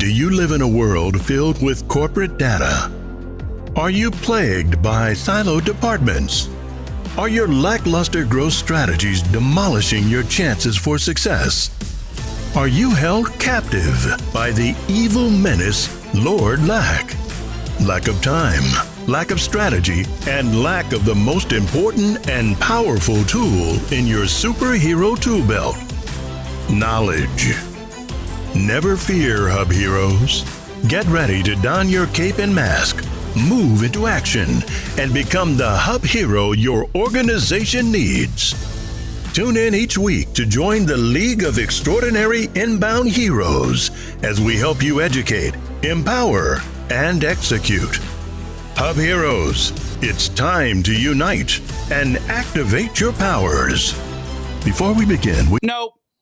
Do you live in a world filled with corporate data? Are you plagued by siloed departments? Are your lackluster growth strategies demolishing your chances for success? Are you held captive by the evil menace, Lord Lack? Lack of time, lack of strategy, and lack of the most important and powerful tool in your superhero tool belt, knowledge. Never fear, Hub Heroes. Get ready to don your cape and mask, move into action, and become the Hub Hero your organization needs. Tune in each week to join the League of Extraordinary Inbound Heroes as we help you educate, empower, and execute. Hub Heroes, it's time to unite and activate your powers. Before we begin,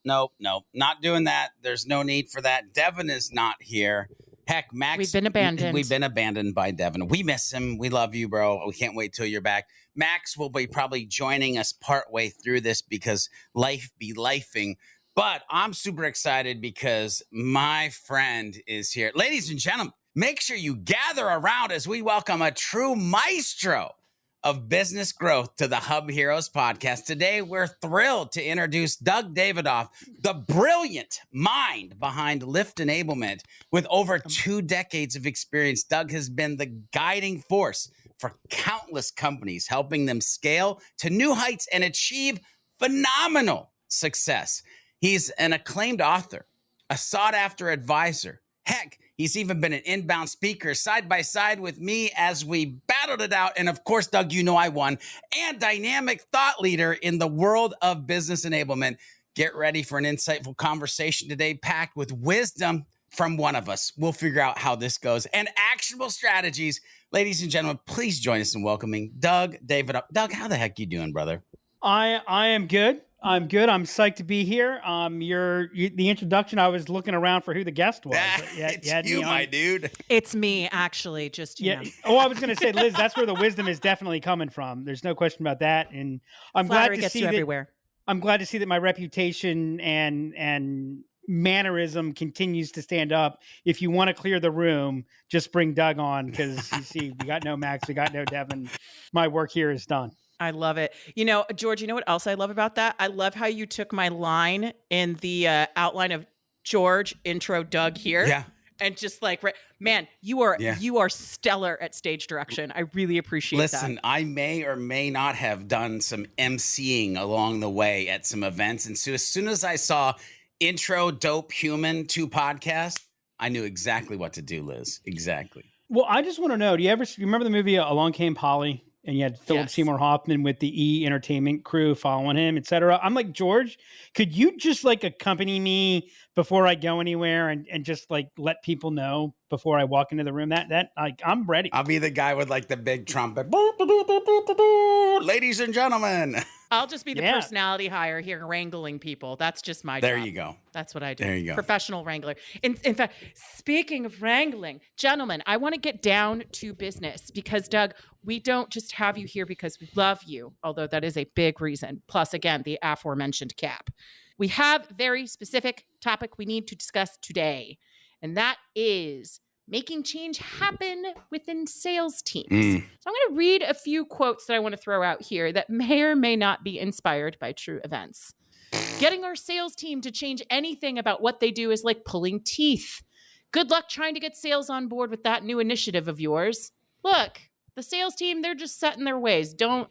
Nope, not doing that. There's no need for that. Devin is not here. Heck, Max. We've been abandoned. We've been abandoned by Devin. We miss him. We love you, bro. We can't wait till you're back. Max will be probably joining us partway through this because life be lifing. But I'm super excited because my friend is here. Ladies and gentlemen, make sure you gather around as we welcome a true maestro of business growth to the Hub Heroes podcast. Today, we're thrilled to introduce Doug Davidoff, the brilliant mind behind Lift Enablement. With over 2 decades of experience, Doug has been the guiding force for countless companies, helping them scale to new heights and achieve phenomenal success. He's an acclaimed author, a sought-after advisor. Heck, he's even been an inbound speaker side by side with me as we battled it out. And of course, Doug, you know I won. And dynamic thought leader in the world of business enablement. Get ready for an insightful conversation today packed with wisdom from one of us. We'll figure out how this goes and actionable strategies. Ladies and gentlemen, please join us in welcoming Doug Davidoff. Doug, how the heck you doing, brother? I am good. I'm good. I'm psyched to be here. The introduction, I was looking around for who the guest was. It's you, my dude. It's me, actually. Just you know. Oh, I was going to say, Liz, that's where the wisdom is definitely coming from. There's no question about that. And I'm Flattery glad to gets see you that. everywhere. I'm glad to see that my reputation and mannerism continues to stand up. If you want to clear the room, just bring Doug on because you see, we got no Max, we got no Devin. My work here is done. I love it. You know, George, you know what else I love about that? I love how you took my line in the outline of George, intro Doug here. Yeah. And just like, man, you are stellar at stage direction. I really appreciate that. Listen, I may or may not have done some emceeing along the way at some events. And so as soon as I saw intro dope human to podcast, I knew exactly what to do, Liz. Exactly. Well, I just want to know, do you remember the movie Along Came Polly? And you had Philip Yes. Seymour Hoffman with the E! Entertainment crew following him, et cetera. I'm like, George, could you just like accompany me before I go anywhere and just like let people know before I walk into the room that like I'm ready. I'll be the guy with like the big trumpet. Ladies and gentlemen. I'll just be the personality hire here wrangling people. That's just my job. There you go. That's what I do. There you go. Professional wrangler. In fact, speaking of wrangling, gentlemen, I want to get down to business because, Doug, we don't just have you here because we love you, although that is a big reason. Plus, again, the aforementioned cap. We have a very specific topic we need to discuss today, and that is making change happen within sales teams. So I'm going to read a few quotes that I want to throw out here that may or may not be inspired by true events. Getting our sales team to change anything about what they do is like pulling teeth. Good luck trying to get sales on board with that new initiative of yours. Look, the sales team, they're just set in their ways. Don't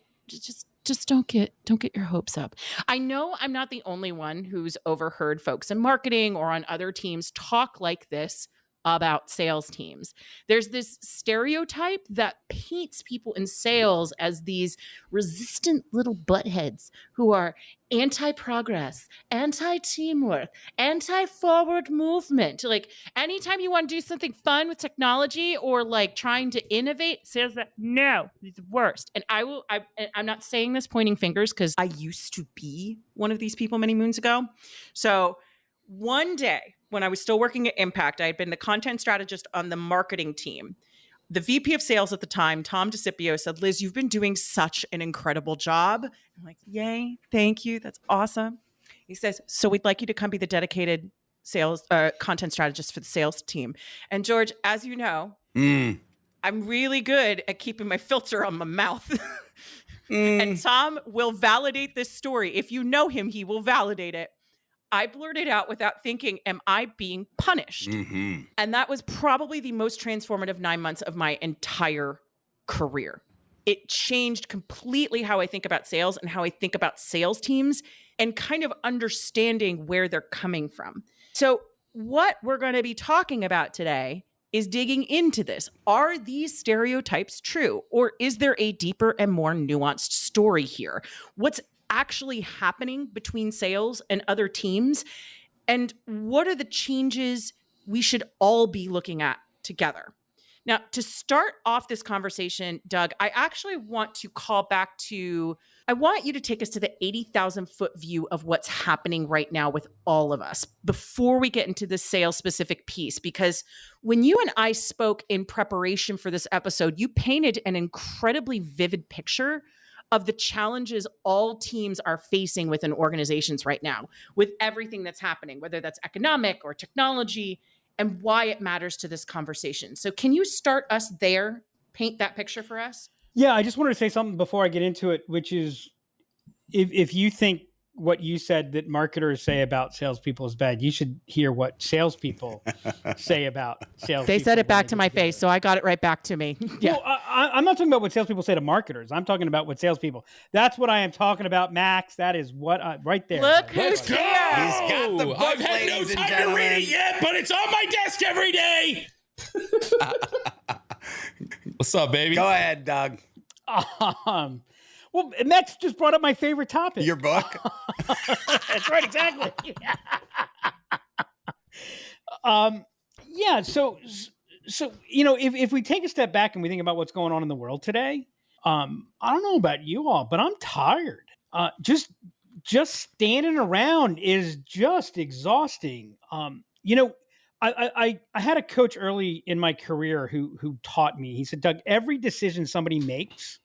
get your hopes up. I know I'm not the only one who's overheard folks in marketing or on other teams talk like this about sales teams. There's this stereotype that paints people in sales as these resistant little buttheads who are anti-progress, anti-teamwork, anti-forward movement. Like anytime you want to do something fun with technology or like trying to innovate, sales that no, it's the worst. And I'm not saying this pointing fingers because I used to be one of these people many moons ago. So one day, when I was still working at Impact, I had been the content strategist on the marketing team. The VP of sales at the time, Tom DeCipio, said, Liz, you've been doing such an incredible job. I'm like, yay, thank you. That's awesome. He says, so we'd like you to come be the dedicated sales content strategist for the sales team. And George, as you know, I'm really good at keeping my filter on my mouth. And Tom will validate this story. If you know him, he will validate it. I blurted out without thinking, am I being punished? And that was probably the most transformative 9 months of my entire career. It changed completely how I think about sales and how I think about sales teams and kind of understanding where they're coming from. So what we're going to be talking about today is digging into this. Are these stereotypes true? Or is there a deeper and more nuanced story here? What's actually happening between sales and other teams? And what are the changes we should all be looking at together? Now, to start off this conversation, Doug, I actually want to call back to, I want you to take us to the 80,000 foot view of what's happening right now with all of us before we get into the sales specific piece. Because when you and I spoke in preparation for this episode, you painted an incredibly vivid picture of the challenges all teams are facing within organizations right now, with everything that's happening, whether that's economic or technology, and why it matters to this conversation. So can you start us there, paint that picture for us? Yeah, I just wanted to say something before I get into it, which is if you think what you said that marketers say about salespeople is bad, you should hear what salespeople say about salespeople. They said it back to my face, so I got it right back to me. Yeah. Well, I'm not talking about what salespeople say to marketers. I'm talking about what salespeople. That's what I am talking about, Max. That is what right there. Look who's He's here. got the book, I've had no time to read it yet, but it's on my desk every day. What's up, baby? Go ahead, Doug. Well, Max just brought up my favorite topic. Your book? That's right, exactly. Yeah. So if we take a step back and we think about what's going on in the world today, I don't know about you all, but I'm tired. Just standing around is just exhausting. I had a coach early in my career who taught me. He said, Doug, every decision somebody makes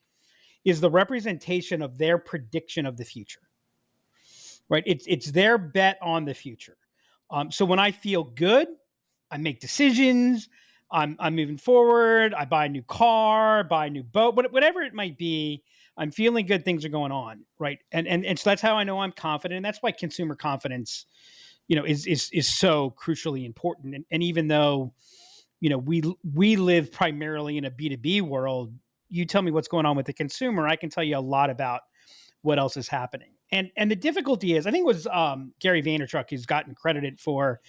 is the representation of their prediction of the future, right? It's their bet on the future. So when I feel good, I make decisions. I'm moving forward. I buy a new car, buy a new boat, whatever it might be. I'm feeling good. Things are going on, right? And so that's how I know I'm confident. And that's why consumer confidence, is so crucially important. And even though, we live primarily in a B2B world, you tell me what's going on with the consumer, I can tell you a lot about what else is happening. And the difficulty is, I think it was Gary Vaynerchuk who's gotten credited for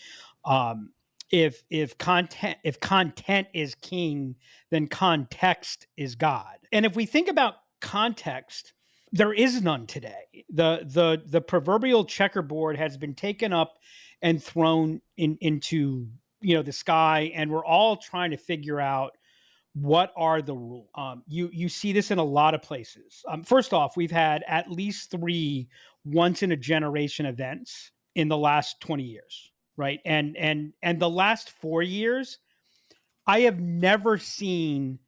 if content is king, then context is God. And if we think about context, there is none today. The proverbial checkerboard has been taken up and thrown into the sky, and we're all trying to figure out what are the rules. You see this in a lot of places. First off, we've had at least 3 once in a generation events in the last 20 years, right? And the last 4 years, I have never seen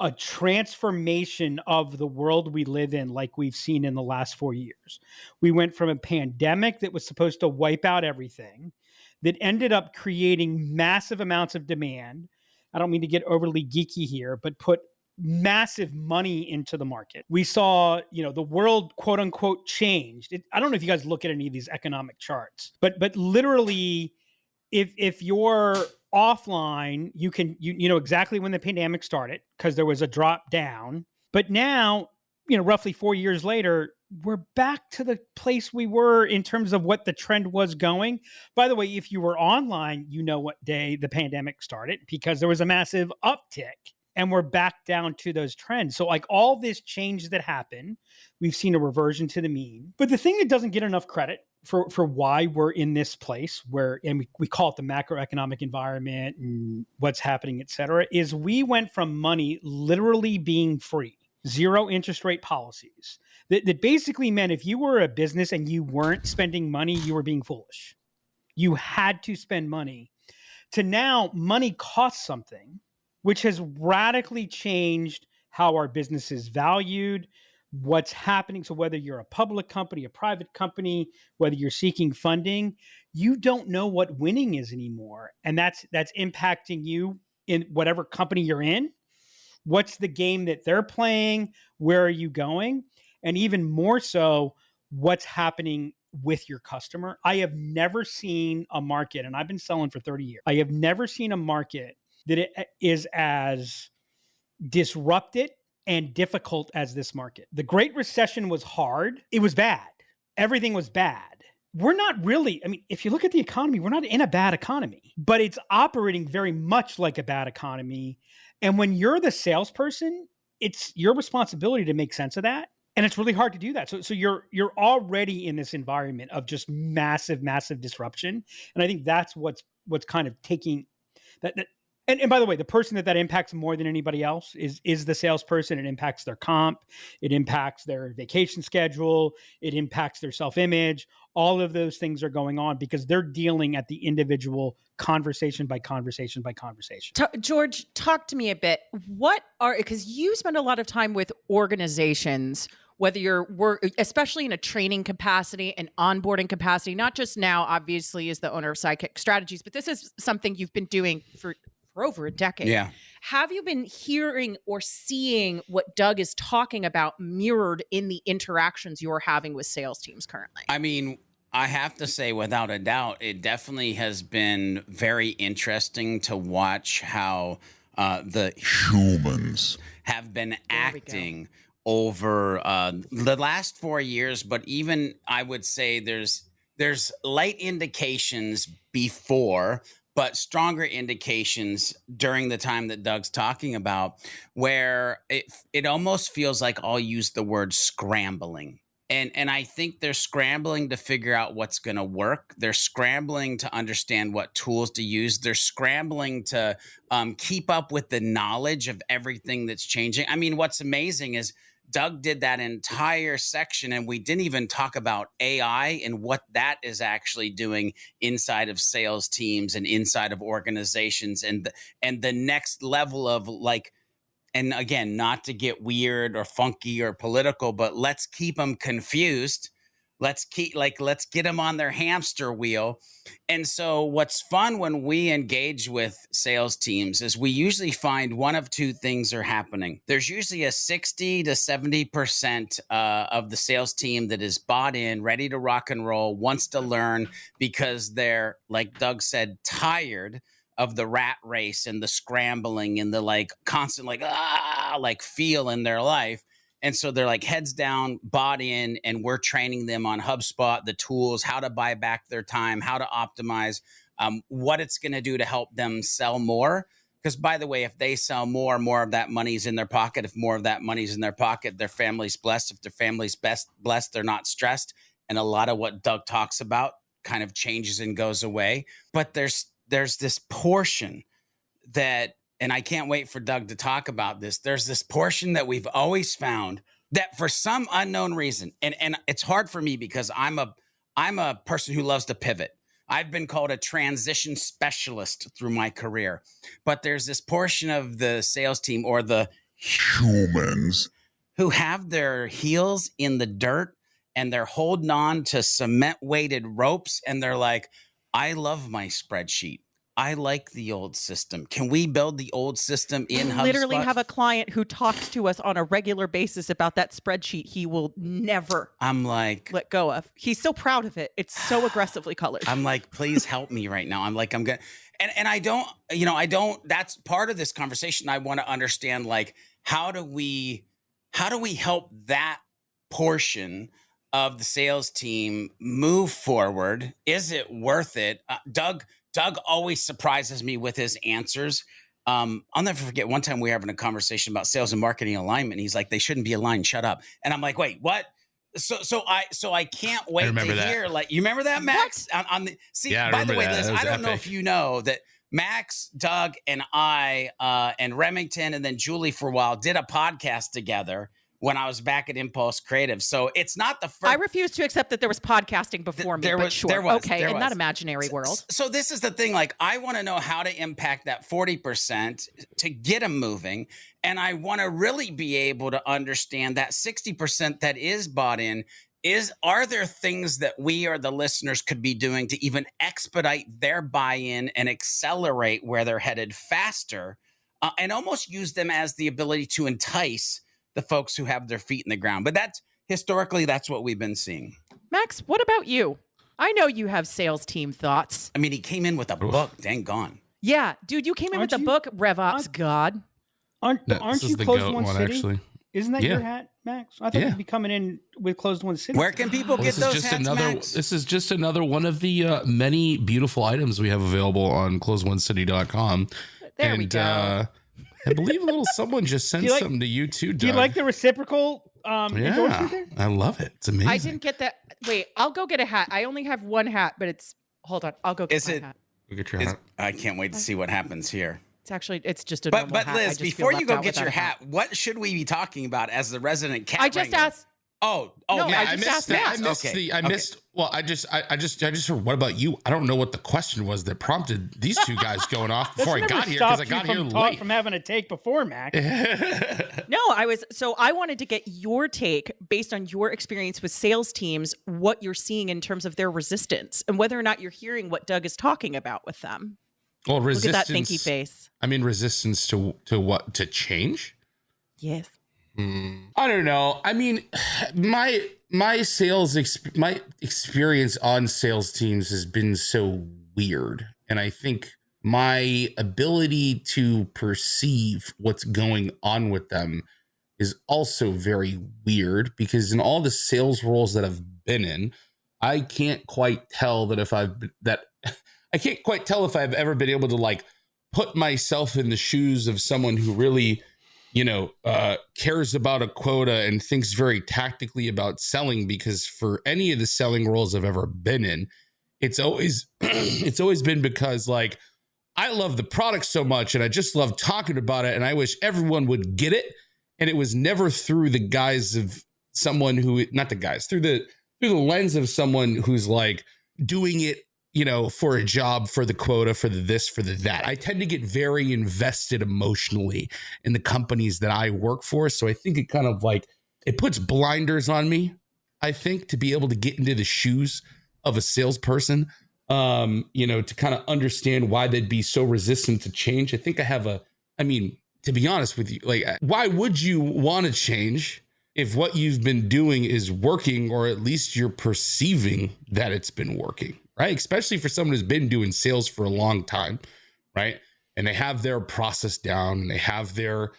a transformation of the world we live in like we've seen in the last 4 years. We went from a pandemic that was supposed to wipe out everything, that ended up creating massive amounts of demand. I don't mean to get overly geeky here, but put massive money into the market. We saw, the world, quote unquote, changed. I don't know if you guys look at any of these economic charts, but literally, if you're offline, you know exactly when the pandemic started because there was a drop down. But now, roughly 4 years later, we're back to the place we were in terms of what the trend was going. By the way, if you were online, you know what day the pandemic started because there was a massive uptick and we're back down to those trends. So like all this change that happened, we've seen a reversion to the mean. But the thing that doesn't get enough credit for why we're in this place where, and we call it the macroeconomic environment and what's happening, et cetera, is we went from money literally being free, 0 interest rate policies that basically meant if you were a business and you weren't spending money, you were being foolish. You had to spend money, to now money costs something, which has radically changed how our business is valued, what's happening. So whether you're a public company, a private company, whether you're seeking funding, you don't know what winning is anymore. And that's impacting you in whatever company you're in. What's the game that they're playing? Where are you going? And even more so, what's happening with your customer. I have never seen a market, and I've been selling for 30 years. I have never seen a market that it is as disrupted and difficult as this market. The Great Recession was hard. It was bad. Everything was bad. We're not really, I mean, if you look at the economy, we're not in a bad economy, but it's operating very much like a bad economy. And when you're the salesperson, it's your responsibility to make sense of that. And it's really hard to do that. So you're already in this environment of just massive, massive disruption. And I think that's what's kind of taking that. And by the way, the person that impacts more than anybody else is the salesperson. It impacts their comp. It impacts their vacation schedule. It impacts their self-image. All of those things are going on because they're dealing at the individual conversation by conversation by conversation. George, talk to me a bit. Because you spend a lot of time with organizations, whether you're especially in a training capacity and onboarding capacity, not just now, obviously, as the owner of Sidekick Strategies, but this is something you've been doing for over a decade. Yeah. Have you been hearing or seeing what Doug is talking about mirrored in the interactions you're having with sales teams currently? I mean, I have to say, without a doubt, it definitely has been very interesting to watch how the humans have been acting over the last 4 years. But even I would say there's light indications before, but stronger indications during the time that Doug's talking about, where it almost feels like I'll use the word scrambling. And I think they're scrambling to figure out what's going to work. They're scrambling to understand what tools to use. They're scrambling to keep up with the knowledge of everything that's changing. I mean, what's amazing is Doug did that entire section, and we didn't even talk about AI and what that is actually doing inside of sales teams and inside of organizations, and the next level of like. And again, not to get weird or funky or political, but let's keep them confused. Let's get them on their hamster wheel. And so what's fun when we engage with sales teams is we usually find one of two things are happening. There's usually a 60 to 70% of the sales team that is bought in, ready to rock and roll, wants to learn because they're, like Doug said, tired of the rat race and the scrambling and the like constant feel in their life. And so they're like heads down, bought in, and we're training them on HubSpot, the tools, how to buy back their time, how to optimize, what it's going to do to help them sell more. Because by the way, if they sell more of that money's in their pocket. If more of that money's in their pocket, their family's blessed. If their family's blessed, they're not stressed. And a lot of what Doug talks about kind of changes and goes away. But there's this portion that, and I can't wait for Doug to talk about this. There's this portion that we've always found that for some unknown reason, and it's hard for me because I'm a person who loves to pivot. I've been called a transition specialist through my career, but there's this portion of the sales team or the humans who have their heels in the dirt and they're holding on to cement weighted ropes. And they're like, I love my spreadsheet. I like the old system. Can we build the old system in HubSpot? Literally have a client who talks to us on a regular basis about that spreadsheet he will never let go of. He's so proud of it. It's so aggressively colored. I'm like, please help me right now. I'm going and I don't, that's part of this conversation. I want to understand, like, how do we help that portion of the sales team move forward? Is it worth it? Doug always surprises me with his answers. I'll never forget one time we were having a conversation about sales and marketing alignment. And he's like, they shouldn't be aligned. Shut up. And I'm like, wait, what? So I can't wait to hear. Like, you remember that, Max? By the way, Liz, I don't know if you know that Max, Doug, and I, and Remington, and then Julie for a while did a podcast together when I was back at Impulse Creative. So it's not the first. I refuse to accept that there was podcasting before me, but sure. Okay, in that imaginary world. So this is the thing. Like, I want to know how to impact that 40% to get them moving. And I want to really be able to understand that 60% that is bought in are there things that we or the listeners could be doing to even expedite their buy-in and accelerate where they're headed faster, and almost use them as the ability to entice the folks who have their feet in the ground. But that's what we've been seeing. Max, what about you? I know you have sales team thoughts. I mean, he came in with a book, dang gone. Yeah, dude, you came in with a book, RevOps God. Aren't you Closed One City? Actually. Isn't that your hat, Max? I thought you'd be coming in with Closed One City. Where can people get those hats, Max? This is just another one of the many beautiful items we have available on closeonecity.com. There we go. I believe a little someone just sent something to you too, Doug. Do you like the reciprocal endorsement there? I love it. It's amazing. I didn't get that. Wait, I'll go get a hat. I only have one hat, but hold on. I'll go get my hat. Go get your hat. I can't wait to see what happens here. It's just a normal hat. But Liz, before you go get your hat, what should we be talking about as the resident cat? I just asked. Oh, no, yeah, I just asked. Well, I just heard, what about you? I don't know what the question was that prompted these two guys going off before I got here, because I got here late. From having a take before, Mac. No, I wanted to get your take based on your experience with sales teams, what you're seeing in terms of their resistance and whether or not you're hearing what Doug is talking about with them. Well, resistance. Look at that thinky face. I mean, resistance to what? To change? Yes. I don't know. I mean, my experience on sales teams has been so weird, and I think my ability to perceive what's going on with them is also very weird, because in all the sales roles that I've been in, I can't quite tell if I've ever been able to like put myself in the shoes of someone who really, cares about a quota and thinks very tactically about selling, because for any of the selling roles I've ever been in, it's always been because like, I love the product so much and I just love talking about it and I wish everyone would get it. And it was never through the guise of someone through the lens of someone who's like doing it, for a job, for the quota, for the this, for the that. I tend to get very invested emotionally in the companies that I work for. So I think it kind of like, it puts blinders on me, I think, to be able to get into the shoes of a salesperson, to kind of understand why they'd be so resistant to change. I think to be honest with you, like, why would you want to change if what you've been doing is working, or at least you're perceiving that it's been working? Right? Especially for someone who's been doing sales for a long time, right? And they have their process down, and they have their,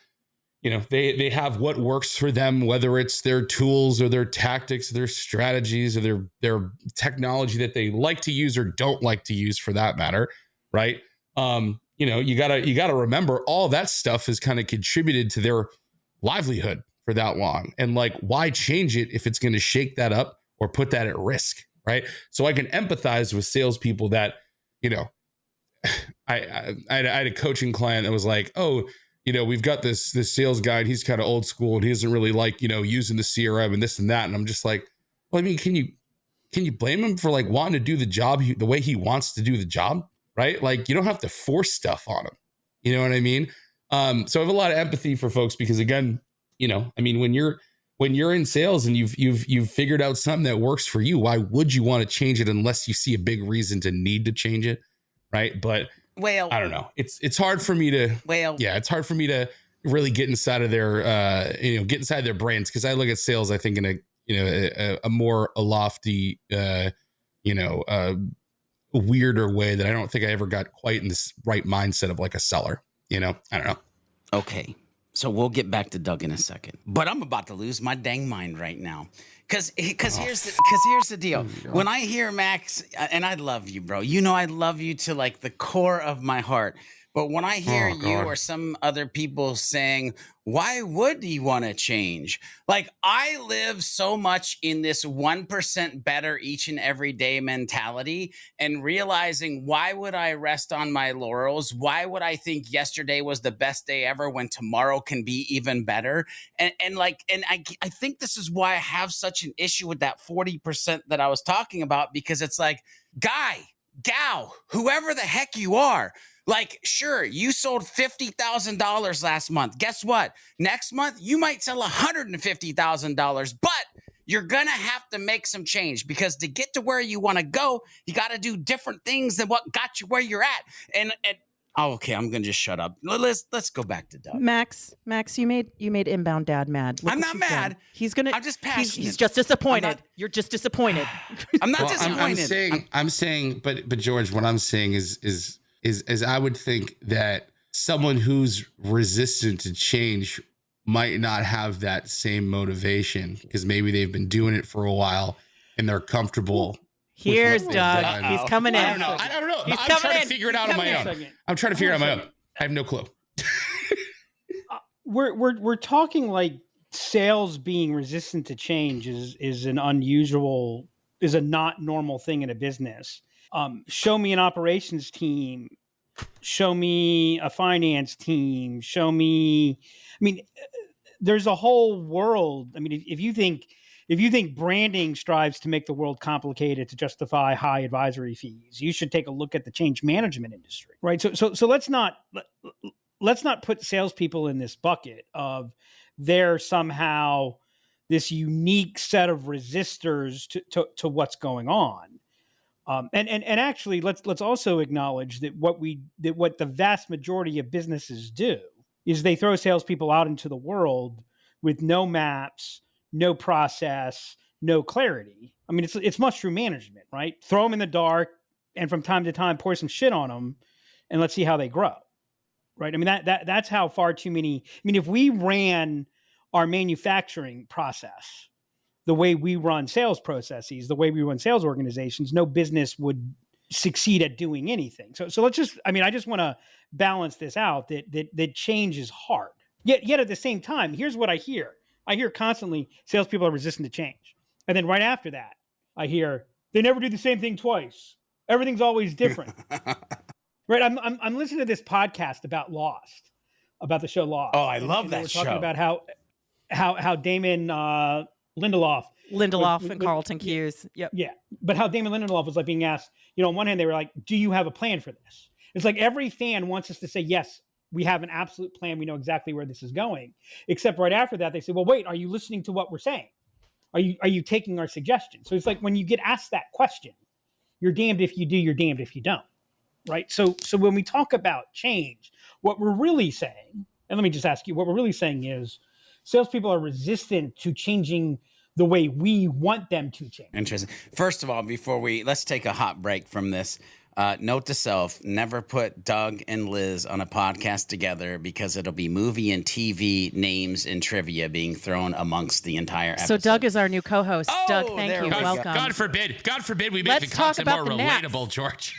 they have what works for them, whether it's their tools or their tactics, their strategies, or their technology that they like to use or don't like to use, for that matter, right? You gotta remember all that stuff has kind of contributed to their livelihood for that long. And like, why change it if it's going to shake that up or put that at risk? Right. So I can empathize with salespeople that, I had a coaching client that was like, oh, we've got this sales guy and he's kind of old school and he doesn't really like, using the CRM and this and that. And I'm just like, well, I mean, can you blame him for like wanting to do the job the way he wants to do the job? Right. Like, you don't have to force stuff on him. You know what I mean? So I have a lot of empathy for folks, because again, when you're in sales and you've figured out something that works for you, why would you want to change it unless you see a big reason to need to change it, right? But I don't know. It's hard for me to. It's hard for me to really get inside of their get inside their brains, because I look at sales, I think, in a more lofty weirder way that I don't think I ever got quite in this right mindset of like a seller. I don't know. Okay. So we'll get back to Doug in a second, but I'm about to lose my dang mind right now. Cause here's the deal. When I hear Max, and I love you, bro, I love you to like the core of my heart. But when I hear you God. or some other people saying, why would you want to change? Like, I live so much in this 1% better each and every day mentality, and realizing, why would I rest on my laurels? Why would I think yesterday was the best day ever when tomorrow can be even better? And I think this is why I have such an issue with that 40% that I was talking about, because it's like, guy, gal, whoever the heck you are, like, sure, you sold $50,000 last month. Guess what? Next month, you might sell $150,000, but you're going to have to make some change, because to get to where you want to go, you got to do different things than what got you where you're at. And oh, okay, I'm going to just shut up. Let's go back to Doug. Max, you made Inbound Dad mad. Look I'm what not you've mad. done. I'm just passionate. He's just disappointed. You're just disappointed. I'm not Well, disappointed. I'm saying, but George, what I'm saying is I would think that someone who's resistant to change might not have that same motivation, because maybe they've been doing it for a while and they're comfortable. Here's what they've Doug. done. He's coming in. I don't know. He's I'm coming trying in. to figure it out on my own. I'm trying to figure it out on my own. I have no clue. We're talking like sales being resistant to change is a not normal thing in a business. Show me an operations team, show me a finance team, there's a whole world. I mean, if you think branding strives to make the world complicated to justify high advisory fees, you should take a look at the change management industry, right? So let's not put salespeople in this bucket of they're somehow this unique set of resistors to what's going on. And actually, let's also acknowledge that what the vast majority of businesses do is they throw salespeople out into the world with no maps, no process, no clarity. I mean, it's mushroom management, right? Throw them in the dark, and from time to time pour some shit on them, and let's see how they grow, right? I mean, that's how far too many. I mean, if we ran our manufacturing process the way we run sales processes, the way we run sales organizations, no business would succeed at doing anything. So let's just, I just want to balance this out, that change is hard. Yet at the same time, here's what I hear. I hear constantly salespeople are resistant to change. And then right after that, I hear they never do the same thing twice. Everything's always different. Right? I'm listening to this podcast about Lost, about the show Lost. Oh, I love that show. We're talking about how Damon Lindelof and Carlton Cuse. Yep. Yeah. But how Damon Lindelof was like being asked, on one hand, they were like, do you have a plan for this? It's like every fan wants us to say, yes, we have an absolute plan. We know exactly where this is going. Except right after that, they say, well, wait, are you listening to what we're saying? Are you taking our suggestions? So it's like when you get asked that question, you're damned if you do, you're damned if you don't. Right. So when we talk about change, what we're really saying, and let me just ask you, what we're really saying is salespeople are resistant to changing the way we want them to change. Interesting. First of all, let's take a hot break from this. Note to self, never put Doug and Liz on a podcast together, because it'll be movie and TV names and trivia being thrown amongst the entire episode. So Doug is our new co-host. Oh, Doug, thank you. Welcome. God forbid we make Let's the talk content more about the Nats. relatable, George.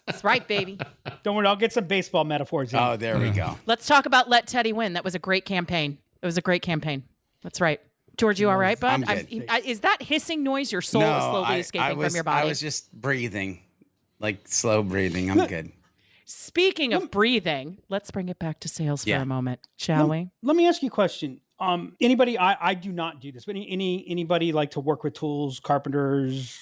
That's right, baby. Don't worry, I'll get some baseball metaphors in. Oh, there we go. Let's talk about Let Teddy Win. That was a great campaign. It was a great campaign. That's right. George, you all right, bud? I'm good. Is that hissing noise your soul is slowly escaping from your body? I was just breathing, like slow breathing. I'm good. Speaking of breathing, let's bring it back to sales for a moment, shall we? Let me ask you a question. Anybody, I do not do this, but anybody like to work with tools, carpenters?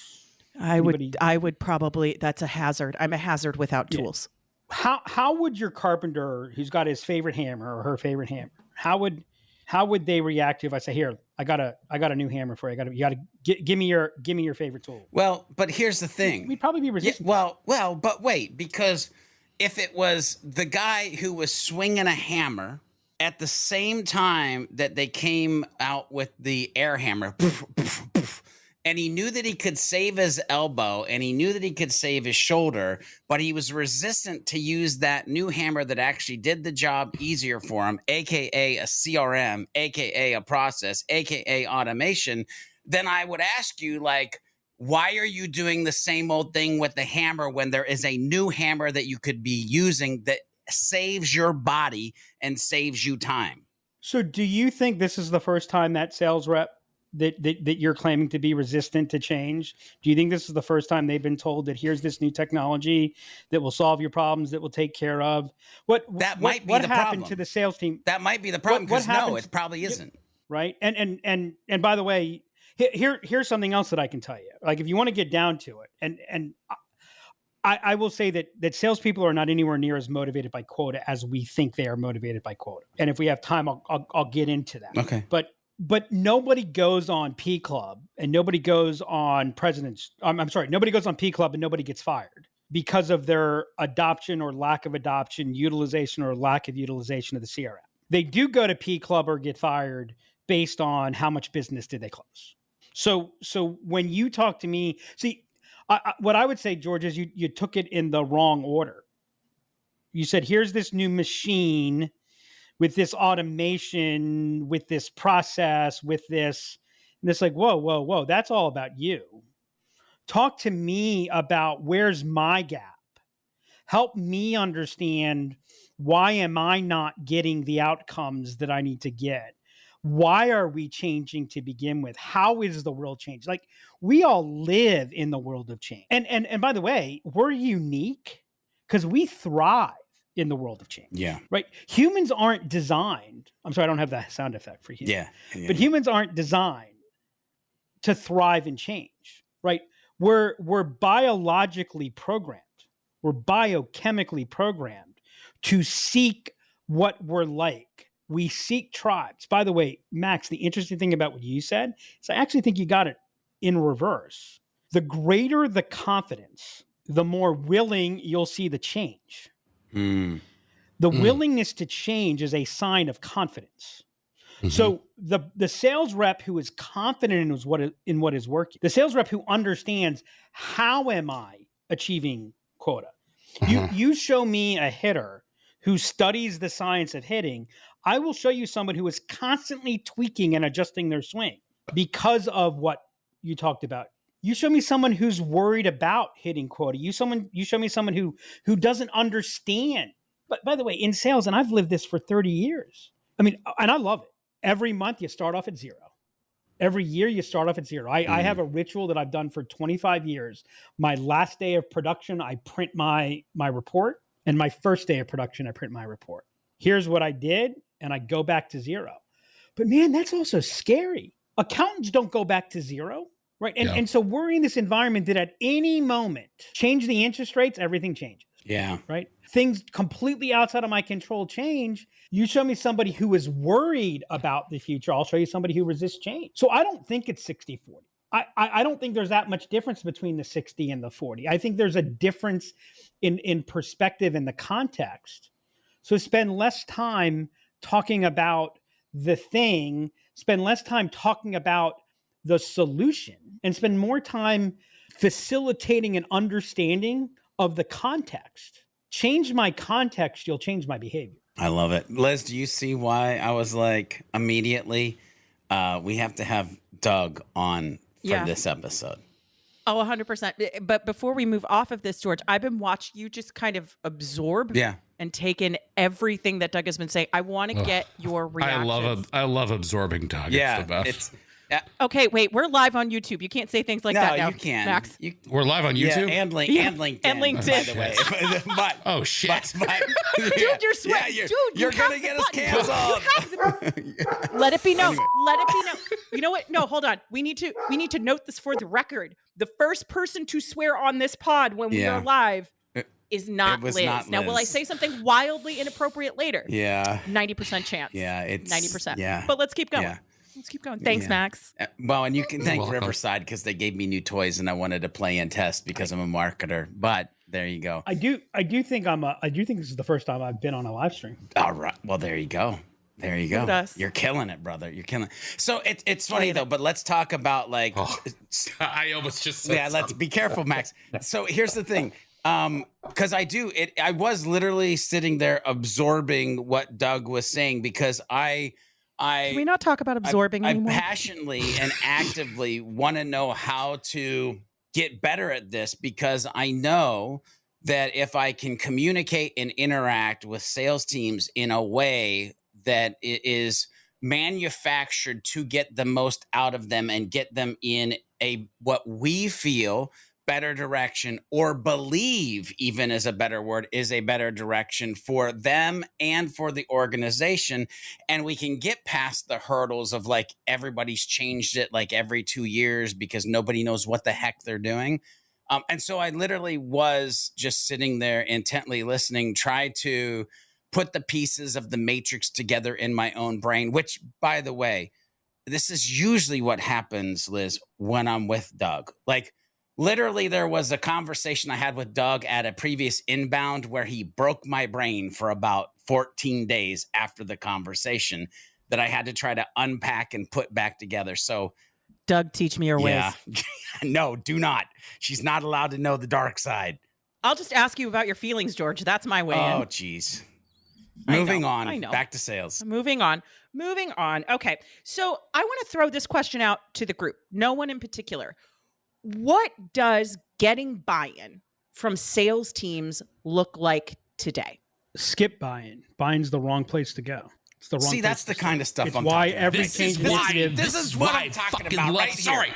I would probably, that's a hazard. I'm a hazard without tools. How would your carpenter who's got his favorite hammer or her favorite hammer, how would they react to if I say, here, I got a new hammer for you. You got to give me your favorite tool. Well, but here's the thing. We'd probably be resistant. Yeah, well, but wait, because if it was the guy who was swinging a hammer at the same time that they came out with the air hammer, and he knew that he could save his elbow and he knew that he could save his shoulder, but he was resistant to use that new hammer that actually did the job easier for him, aka a CRM, aka a process, aka automation, then I would ask you, like, why are you doing the same old thing with the hammer when there is a new hammer that you could be using that saves your body and saves you time? So do you think this is the first time that sales rep that you're claiming to be resistant to change? Do you think this is the first time they've been told that here's this new technology that will solve your problems, that will take care of? What happened problem to the sales team? That might be the problem, because no, it probably isn't. Right. And by the way, here's something else that I can tell you. Like, if you want to get down to it, and I will say that salespeople are not anywhere near as motivated by quota as we think they are motivated by quota. And if we have time, I'll get into that. Okay. But nobody goes on P Club and nobody goes on nobody goes on P Club and nobody gets fired because of their adoption or lack of adoption, utilization or lack of utilization of the CRM. They do go to P Club or get fired based on how much business did they close. So when you talk to me, what I would say, George, is you took it in the wrong order. You said, here's this new machine with this automation, with this process, with this, and it's like, whoa, that's all about you. Talk to me about where's my gap. Help me understand, why am I not getting the outcomes that I need to get? Why are we changing to begin with? How is the world changing? Like, we all live in the world of change. And by the way, we're unique because we thrive in the world of change. Yeah. Right. Humans aren't designed. I'm sorry, I don't have that sound effect for you. Yeah. But humans aren't designed to thrive in change. Right. We're biologically programmed. We're biochemically programmed to seek what we're like. We seek tribes. By the way, Max, the interesting thing about what you said is I actually think you got it in reverse. The greater the confidence, the more willing you'll see the change. The willingness to change is a sign of confidence. Mm-hmm. So the sales rep who is confident in what is working, the sales rep who understands, how am I achieving quota? You show me a hitter who studies the science of hitting, I will show you someone who is constantly tweaking and adjusting their swing because of what you talked about. You show me someone who's worried about hitting quota. You show me someone who doesn't understand. But by the way, in sales, and I've lived this for 30 years. I mean, and I love it. Every month you start off at zero. Every year you start off at zero. I have a ritual that I've done for 25 years. My last day of production, I print my report. And my first day of production, I print my report. Here's what I did, and I go back to zero. But man, that's also scary. Accountants don't go back to zero, right? And so we're in this environment that at any moment, change the interest rates, everything changes. Yeah. Right? Things completely outside of my control change. You show me somebody who is worried about the future, I'll show you somebody who resists change. So I don't think it's 60-40. I don't think there's that much difference between the 60 and the 40. I think there's a difference in perspective and the context. So spend less time talking about the thing, spend less time talking about the solution, and spend more time facilitating an understanding of the context. Change my context, you'll change my behavior. I love it. Liz, do you see why I was like, immediately, we have to have Doug on for this episode? Oh, 100%. But before we move off of this, George, I've been watching you just kind of absorb and take in everything that Doug has been saying. I want to get your reaction. I love absorbing Doug. Yeah, it's the best. Okay, wait. We're live on YouTube. You can't say things like that now. You can. Max. We're live on YouTube? And LinkedIn. And LinkedIn. By the way. But, oh, shit. Dude, you're sweating. Yeah, Dude, you're going to get us canceled. Let it be known. Let it be known. You know what? No, hold on. We need to note this for the record. The first person to swear on this pod when we are live is not Liz. Now, will I say something wildly inappropriate later? Yeah. 90% chance. Yeah, it's 90%. Yeah. But let's keep going. Yeah. Let's keep going. Thanks, Max. Well, and you can thank Riverside because they gave me new toys and I wanted to play and test because I'm a marketer. But there you go. I do think this is the first time I've been on a live stream. All right. Well, there you go. There you go. You're killing it, brother. You're killing it. So it's funny though, but let's talk about like I almost just said let's be careful, Max. So here's the thing. Because I was literally sitting there absorbing what Doug was saying because I Can we not talk about absorbing I anymore? passionately and actively want to know how to get better at this, because I know that if I can communicate and interact with sales teams in a way that it is manufactured to get the most out of them and get them in a what we feel better direction, or believe even is a better word, is a better direction for them and for the organization. And we can get past the hurdles of like everybody's changed it like every 2 years because nobody knows what the heck they're doing. And so I literally was just sitting there intently listening, try to put the pieces of the matrix together in my own brain, which, by the way, this is usually what happens, Liz, when I'm with Doug. Like, literally, there was a conversation I had with Doug at a previous inbound where he broke my brain for about 14 days after the conversation that I had to try to unpack and put back together. So, Doug, teach me your ways. No, do not. She's not allowed to know the dark side. I'll just ask you about your feelings, George. That's my way in. Oh, geez. Moving on. I know. Back to sales. Moving on. Okay. So I want to throw this question out to the group. No one in particular. What does getting buy-in from sales teams look like today? Skip buy-in. Buy-in's the wrong place to go. It's the wrong. See, that's the kind of stuff it's I'm why talking every about. change This is initiative. This is what I'm talking about right here. Sorry.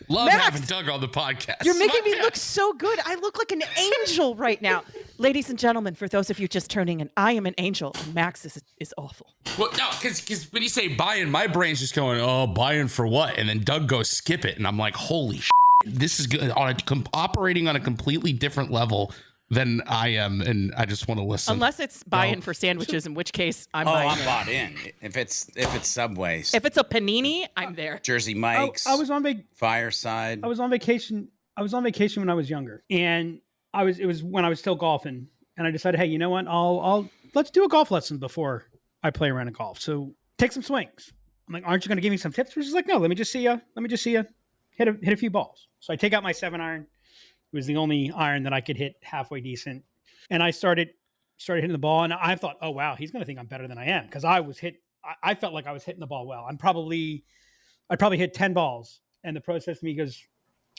Love Max, having Doug on the podcast. You're making me look so good. I look like an angel right now. Ladies and gentlemen, for those of you just turning in, I am an angel, and Max is awful. Well, no, because when you say buy-in, my brain's just going, oh, buy-in for what? And then Doug goes, skip it. And I'm like, holy shit, this is good. Operating on a completely different level than I am, and I just want to listen. Unless it's buy-in for sandwiches, in which case I'm I'm bought in. If it's Subway's, If it's a panini, I'm there. Jersey Mike's, I was on Fireside. I was on vacation. When I was younger, and it was when I was still golfing, and I decided, hey, you know what? Let's do a golf lesson before I play around in golf. So take some swings. I'm like, aren't you going to give me some tips? She's like, no, let me just see you hit a few balls. So I take out my 7-iron. It was the only iron that I could hit halfway decent. And I started hitting the ball, and I thought, oh, wow, he's going to think I'm better than I am. Because I felt like I was hitting the ball well. I probably hit 10 balls. And the pro says to me, he goes,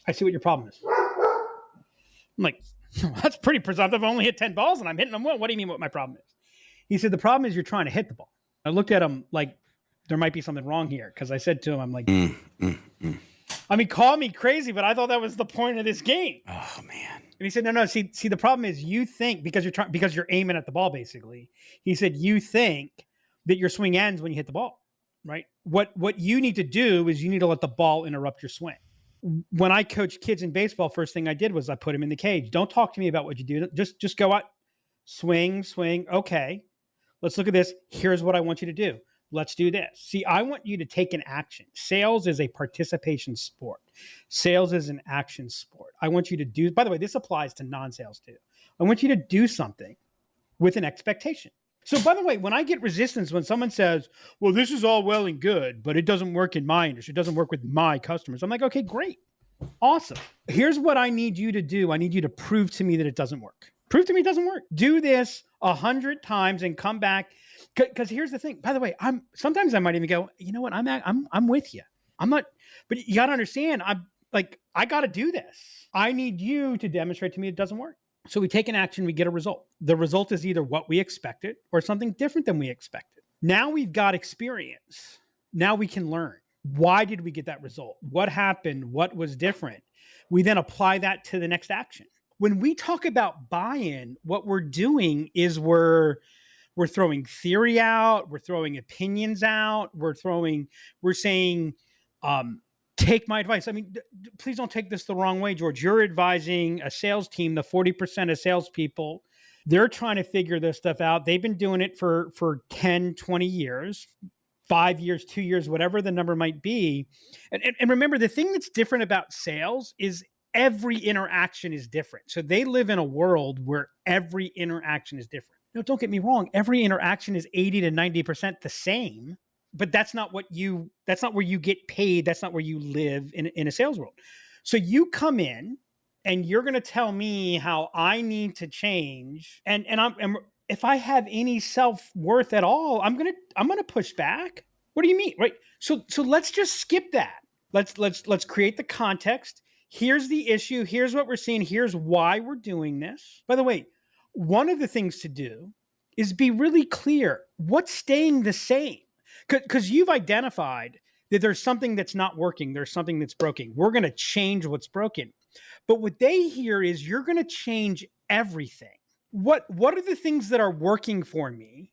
I see what your problem is. I'm like, that's pretty presumptive. I only hit 10 balls and I'm hitting them well. What do you mean what my problem is? He said, the problem is you're trying to hit the ball. I looked at him like there might be something wrong here. Because I said to him, I'm like, I mean, call me crazy, but I thought that was the point of this game. Oh man! And he said, no. See, the problem is you think because you're aiming at the ball. Basically, he said you think that your swing ends when you hit the ball, right? What you need to do is you need to let the ball interrupt your swing. When I coached kids in baseball, first thing I did was I put them in the cage. Don't talk to me about what you do. Just go out, swing. Okay, let's look at this. Here's what I want you to do. Let's do this. See, I want you to take an action. Sales is a participation sport. Sales is an action sport. I want you to do, by the way, this applies to non-sales too. I want you to do something with an expectation. So by the way, when I get resistance, when someone says, well, this is all well and good, but it doesn't work in my industry, it doesn't work with my customers. I'm like, okay, great. Awesome. Here's what I need you to do. I need you to prove to me that it doesn't work. Prove to me it doesn't work. Do this 100 times and come back. Because here's the thing. By the way, sometimes I might even go, you know what? I'm with you. I'm not, but you got to understand. I got to do this. I need you to demonstrate to me it doesn't work. So we take an action, we get a result. The result is either what we expected or something different than we expected. Now we've got experience. Now we can learn. Why did we get that result? What happened? What was different? We then apply that to the next action. When we talk about buy-in, what we're doing is we're throwing theory out, we're throwing opinions out, we're saying, take my advice. I mean, please don't take this the wrong way, George. You're advising a sales team, the 40% of salespeople, they're trying to figure this stuff out. They've been doing it for 10, 20 years, 5 years, 2 years, whatever the number might be. And remember, the thing that's different about sales is every interaction is different. So they live in a world where every interaction is different. No, don't get me wrong. Every interaction is 80 to 90% the same, but that's not where you get paid. That's not where you live in a sales world. So you come in and you're going to tell me how I need to change. And if I have any self-worth at all, I'm going to push back. What do you mean? Right. So let's just skip that. Let's create the context. Here's the issue. Here's what we're seeing. Here's why we're doing this. By the way, one of the things to do is be really clear what's staying the same. Because you've identified that there's something that's not working. There's something that's broken. We're going to change what's broken. But what they hear is you're going to change everything. What are the things that are working for me?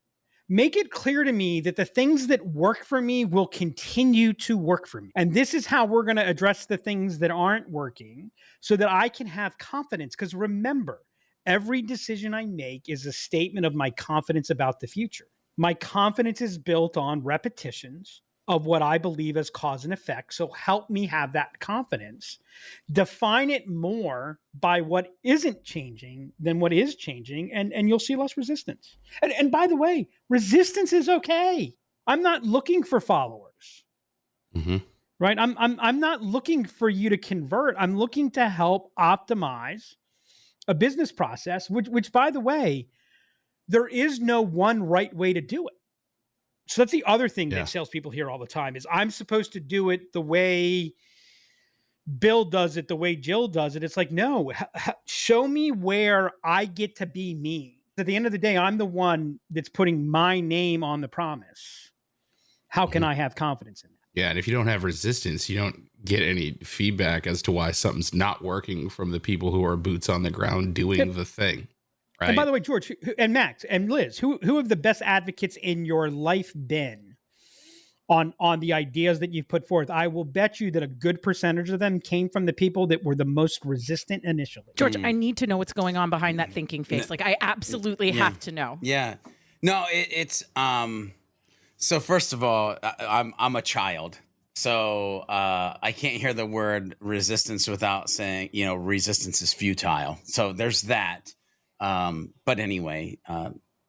Make it clear to me that the things that work for me will continue to work for me. And this is how we're going to address the things that aren't working so that I can have confidence. Because remember, every decision I make is a statement of my confidence about the future. My confidence is built on repetitions of what I believe as cause and effect. So help me have that confidence. Define it more by what isn't changing than what is changing, and you'll see less resistance. And by the way, resistance is okay. I'm not looking for followers. Mm-hmm. Right? I'm not looking for you to convert. I'm looking to help optimize a business process, which by the way, there is no one right way to do it. So that's the other thing that salespeople hear all the time is I'm supposed to do it the way Bill does it, the way Jill does it. It's like, no, show me where I get to be me. At the end of the day, I'm the one that's putting my name on the promise. How can I have confidence in that? Yeah. And if you don't have resistance, you don't get any feedback as to why something's not working from the people who are boots on the ground doing the thing. Right. And by the way, George and Max and Liz, who have the best advocates in your life been on the ideas that you've put forth? I will bet you that a good percentage of them came from the people that were the most resistant initially. George, I need to know what's going on behind that thinking face. Like, I absolutely have to know. Yeah. No, it's so first of all, I'm a child. So I can't hear the word resistance without saying, resistance is futile. So there's that. But anyway,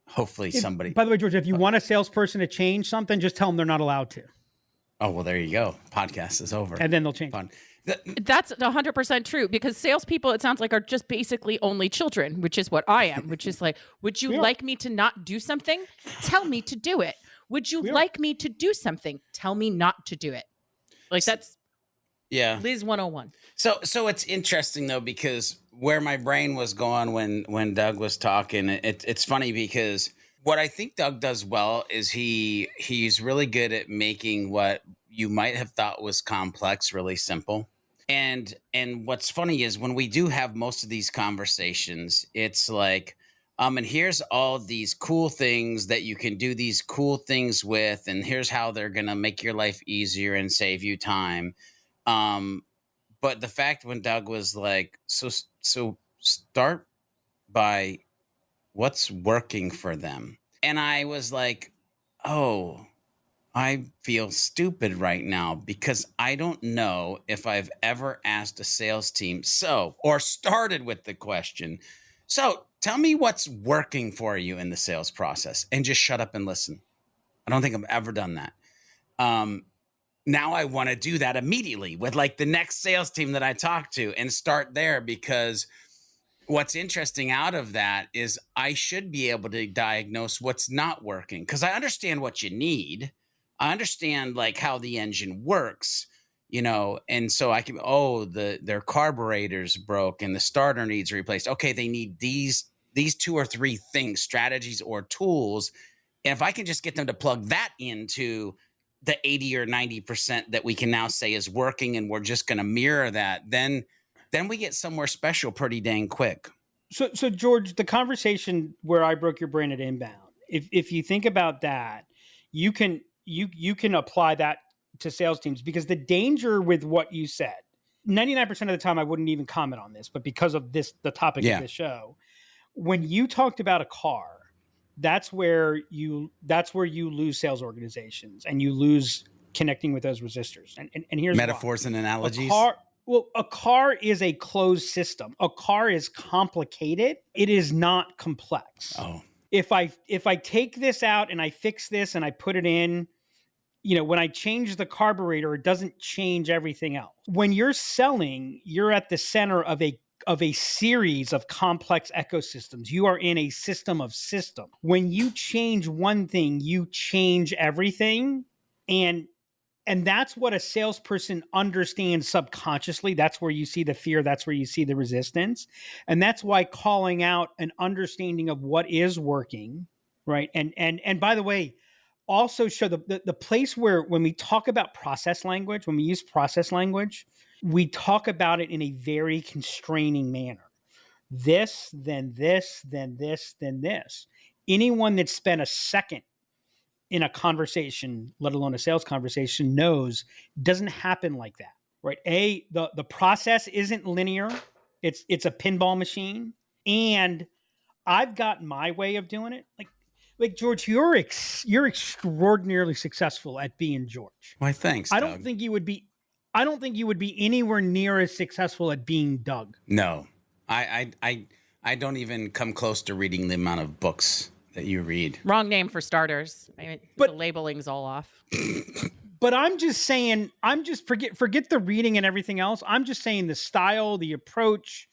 hopefully somebody. By the way, George, if you want a salesperson to change something, just tell them they're not allowed to. Oh, well, there you go. Podcast is over. And then they'll change. Fun. That's 100% true, because salespeople, it sounds like, are just basically only children, which is what I am, which is like, would you like me to not do something? Tell me to do it. Would you like me to do something? Tell me not to do it. Like, that's Liz 101. So it's interesting though, because where my brain was going when Doug was talking, it's funny because what I think Doug does well is he's really good at making what you might have thought was complex really simple. And what's funny is when we do have most of these conversations, it's like, and here's all these cool things that you can do these cool things with, and here's how they're gonna make your life easier and save you time. But the fact when Doug was like, so start by what's working for them. And I was like, oh, I feel stupid right now because I don't know if I've ever asked a sales team or started with the question. So tell me what's working for you in the sales process and just shut up and listen. I don't think I've ever done that. Now I want to do that immediately with like the next sales team that I talk to and start there, because what's interesting out of that is I should be able to diagnose what's not working, because I understand what you need. I understand like how the engine works, and so I can, their carburetor's broke and the starter needs replaced. Okay, they need these 2 or 3 things, strategies or tools. And if I can just get them to plug that into the 80 or 90% that we can now say is working, and we're just going to mirror that, then we get somewhere special pretty dang quick. So George, the conversation where I broke your brain at inbound, if you think about that, you can apply that to sales teams, because the danger with what you said, 99% of the time I wouldn't even comment on this, but because of the topic of this show, when you talked about a car, that's where you lose sales organizations and you lose connecting with those resistors. And here's metaphors and analogies. A car is a closed system. A car is complicated. It is not complex. Oh. If I take this out and I fix this and I put it in, when I change the carburetor, it doesn't change everything else. When you're selling, you're at the center of a series of complex ecosystems. You are in a system of system. When you change one thing, you change everything. And that's what a salesperson understands subconsciously. That's where you see the fear. That's where you see the resistance. And that's why calling out an understanding of what is working, right? And by the way, also show the place where when we talk about process language, when we use process language, we talk about it in a very constraining manner. This, then this, then this, then this. Anyone that spent a second in a conversation, let alone a sales conversation, knows doesn't happen like that, right? The process isn't linear. It's a pinball machine. And I've got my way of doing it. Like George, you're extraordinarily successful at being George. Why, thanks, I Doug. don't think you would be anywhere near as successful at being Doug. No, I don't even come close to reading the amount of books that you read. Wrong name for starters. I mean, But- the labeling's all off. But I'm just saying, forget the reading and everything else. I'm just saying the style, the approach,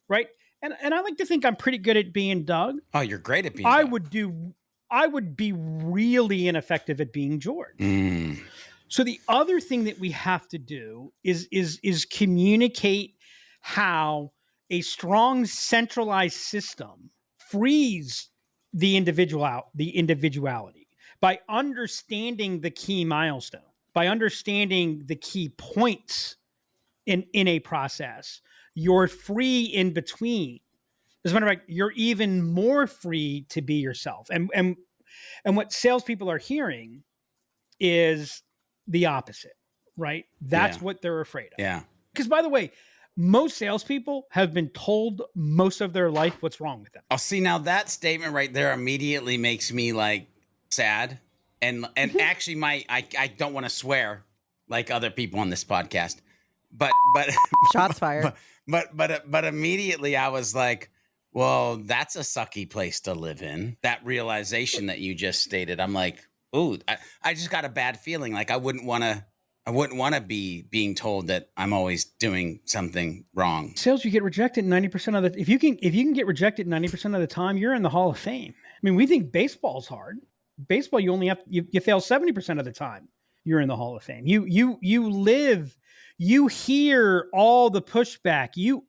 right? And I like to think I'm pretty good at being Doug. Oh, you're great at being I Doug. would be really ineffective at being George. Mm. So the other thing that we have to do is communicate how a strong centralized system frees the individuality by understanding the key milestone, by understanding the key points in a process. You're free in between. As a matter of fact, you're even more free to be yourself. And what salespeople are hearing is the opposite, right? That's what they're afraid of. Yeah. Because by the way, most salespeople have been told most of their life what's wrong with them. Oh, see, now that statement right there immediately makes me like sad. And actually I don't want to swear like other people on this podcast, but Shots fired. but immediately I was like, well, that's a sucky place to live in. That realization that you just stated, I'm like, ooh, I just got a bad feeling. Like I wouldn't want to be being told that I'm always doing something wrong. Sales, you get rejected 90% of the if you can get rejected 90% of the time, you're in the Hall of Fame. I mean, we think baseball's hard. Baseball, you only you fail 70% of the time. You're in the Hall of Fame. You hear all the pushback. You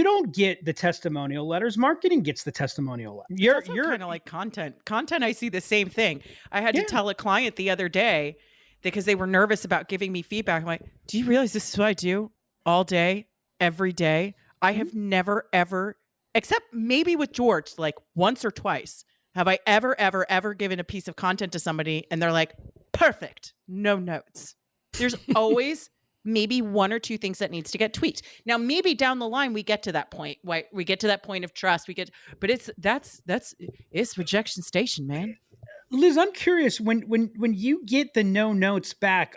don't get the testimonial letters. Marketing gets the testimonial letter. You're kind of like content. Content, I see the same thing. I had to tell a client the other day because they were nervous about giving me feedback. I'm like, do you realize this is what I do all day, every day? I have never, ever, except maybe with George, like once or twice, have I ever given a piece of content to somebody and they're like, perfect, no notes. There's always maybe one or two things that needs to get tweaked. Now, maybe down the line we get to that point. Right? We get to that point of trust. But it's rejection station, man. Liz, I'm curious when you get the no notes back.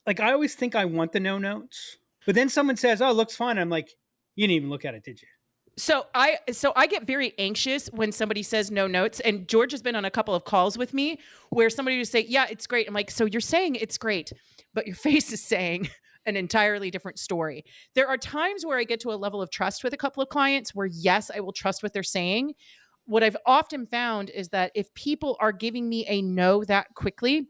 Like I always think I want the no notes, but then someone says, "Oh, it looks fine." I'm like, "You didn't even look at it, did you?" So I get very anxious when somebody says no notes, and George has been on a couple of calls with me where somebody would say, "Yeah, it's great." I'm like, "So you're saying it's great, but your face is saying an entirely different story." There are times where I get to a level of trust with a couple of clients where yes, I will trust what they're saying. What I've often found is that if people are giving me a no that quickly,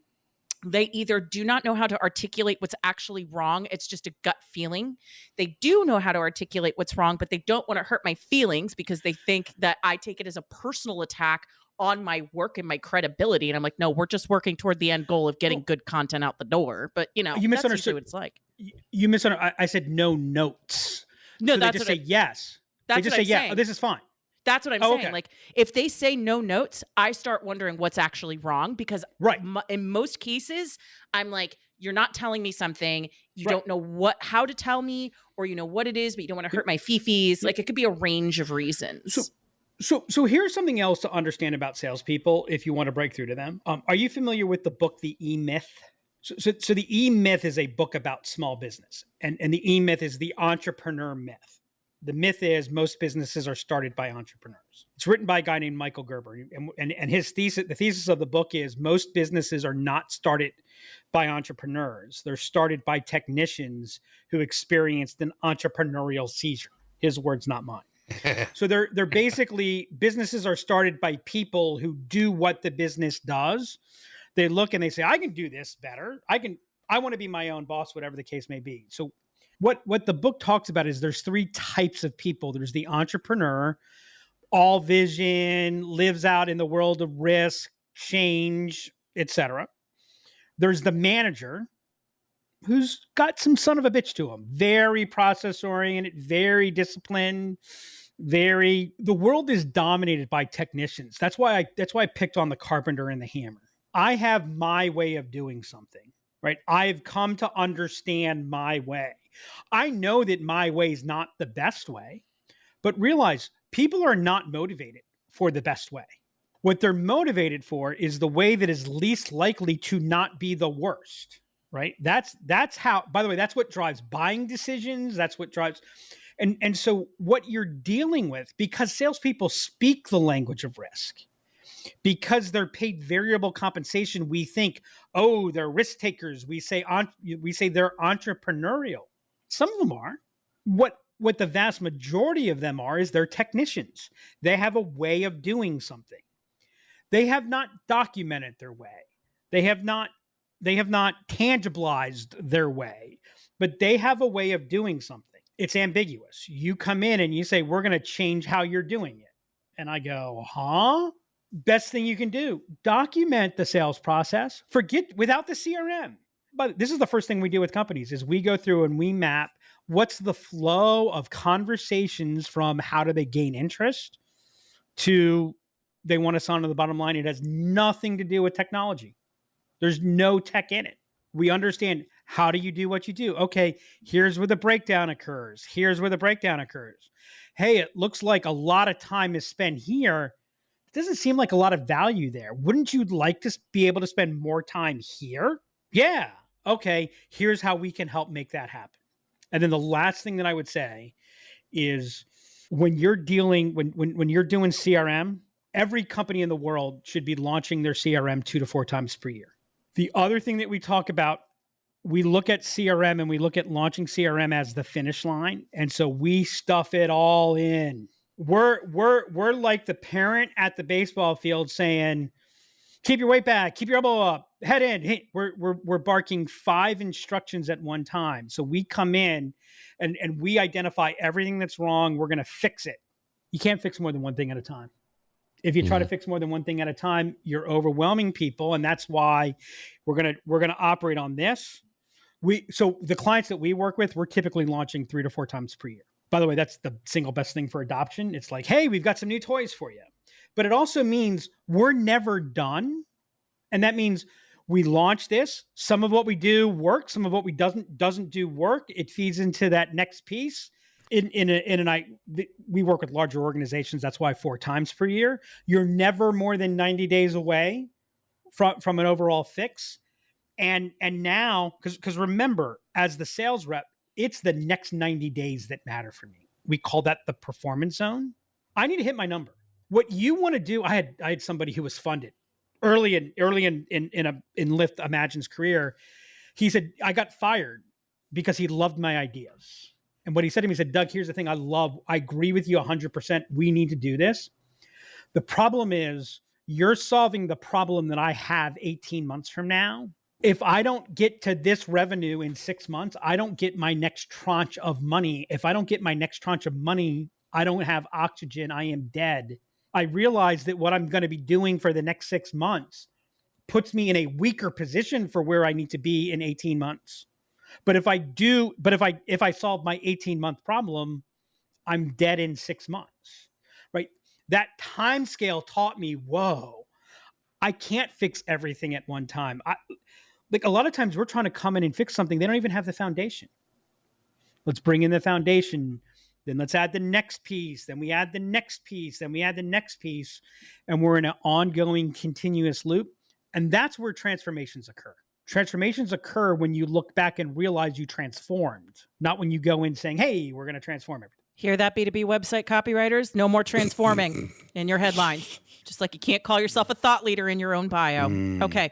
they either do not know how to articulate what's actually wrong. It's just a gut feeling. They do know how to articulate what's wrong, but they don't want to hurt my feelings because they think that I take it as a personal attack on my work and my credibility. And I'm like, no, we're just working toward the end goal of getting good content out the door. But you misunderstood that's what it's like. You misunderstood. I said no notes. No, so that's they just what say yes. That's they just what say I'm yeah. saying. Oh, this is fine. That's what I'm saying. Okay. Like if they say no notes, I start wondering what's actually wrong because in most cases, I'm like, you're not telling me something. You don't know how to tell me, or you know what it is, but you don't want to hurt my fifis. Like it could be a range of reasons. So here's something else to understand about salespeople if you want to break through to them. Are you familiar with the book, The E-Myth? So the E-Myth is a book about small business. And the E-Myth is the entrepreneur myth. The myth is most businesses are started by entrepreneurs. It's written by a guy named Michael Gerber. And his thesis, the thesis of the book is most businesses are not started by entrepreneurs. They're started by technicians who experienced an entrepreneurial seizure. His words, not mine. So they're basically, businesses are started by people who do what the business does. They look and they say, I can do this better. I want to be my own boss, whatever the case may be. So what the book talks about is there's 3 types of people. There's the entrepreneur, all vision, lives out in the world of risk, change, etc. There's the manager, who's got some son of a bitch to him, very process oriented, very disciplined, the world is dominated by technicians. That's why I picked on the carpenter and the hammer. I have my way of doing something, right? I've come to understand my way. I know that my way is not the best way, but realize people are not motivated for the best way. What they're motivated for is the way that is least likely to not be the worst. Right. That's how, by the way, that's what drives buying decisions. That's what drives. And so what you're dealing with, because salespeople speak the language of risk, because they're paid variable compensation, we think, oh, they're risk takers. We say they're entrepreneurial. Some of them are. What the vast majority of them are is they're technicians. They have a way of doing something. They have not documented their way. They have not tangibilized their way, but they have a way of doing something. It's ambiguous. You come in and you say, we're going to change how you're doing it. And I go, huh? Best thing you can do, document the sales process. Forget without the CRM. But this is the first thing we do with companies is we go through and we map what's the flow of conversations from how do they gain interest to they want us on to the bottom line. It has nothing to do with technology. There's no tech in it. We understand how do you do what you do? Okay, here's where the breakdown occurs. Here's where the breakdown occurs. Hey, it looks like a lot of time is spent here. It doesn't seem like a lot of value there. Wouldn't you like to be able to spend more time here? Yeah. Okay, here's how we can help make that happen. And then the last thing that I would say is when you're doing CRM, every company in the world should be launching their CRM 2 to 4 times per year. The other thing that we talk about, we look at CRM and we look at launching CRM as the finish line. And so we stuff it all in. We're like the parent at the baseball field saying, keep your weight back, keep your elbow up, head in. Hey, we're barking 5 instructions at one time. So we come in and we identify everything that's wrong. We're going to fix it. You can't fix more than one thing at a time. If you try to fix more than one thing at a time, you're overwhelming people. And that's why we're going to operate on this. So the clients that we work with, we're typically launching 3 to 4 times per year. By the way, that's the single best thing for adoption. It's like, hey, we've got some new toys for you. But it also means we're never done. And that means we launch this. Some of what we do works. Some of what we doesn't do work. It feeds into that next piece. We work with larger organizations. That's why 4 times per year. You're never more than 90 days away from an overall fix. And now, because remember, as the sales rep, it's the next 90 days that matter for me. We call that the performance zone. I need to hit my number. What you want to do, I had somebody who was funded early in Lyft Imagine's career. He said, I got fired because he loved my ideas. And what he said to me, he said, Doug, here's the thing I agree with you 100%. We need to do this. The problem is you're solving the problem that I have 18 months from now. If I don't get to this revenue in 6 months, I don't get my next tranche of money. If I don't get my next tranche of money, I don't have oxygen. I am dead. I realize that what I'm going to be doing for the next 6 months puts me in a weaker position for where I need to be in 18 months. But if I solve my 18-month problem, I'm dead in 6 months, right? That time scale taught me, whoa, I can't fix everything at one time. Like a lot of times we're trying to come in and fix something. They don't even have the foundation. Let's bring in the foundation. Then let's add the next piece. Then we add the next piece. Then we add the next piece. And we're in an ongoing continuous loop. And that's where transformations occur. Transformations occur when you look back and realize you transformed, not when you go in saying, hey, we're going to transform everything. Hear that, B2B website copywriters? No more transforming in your headlines. Just like you can't call yourself a thought leader in your own bio. Okay.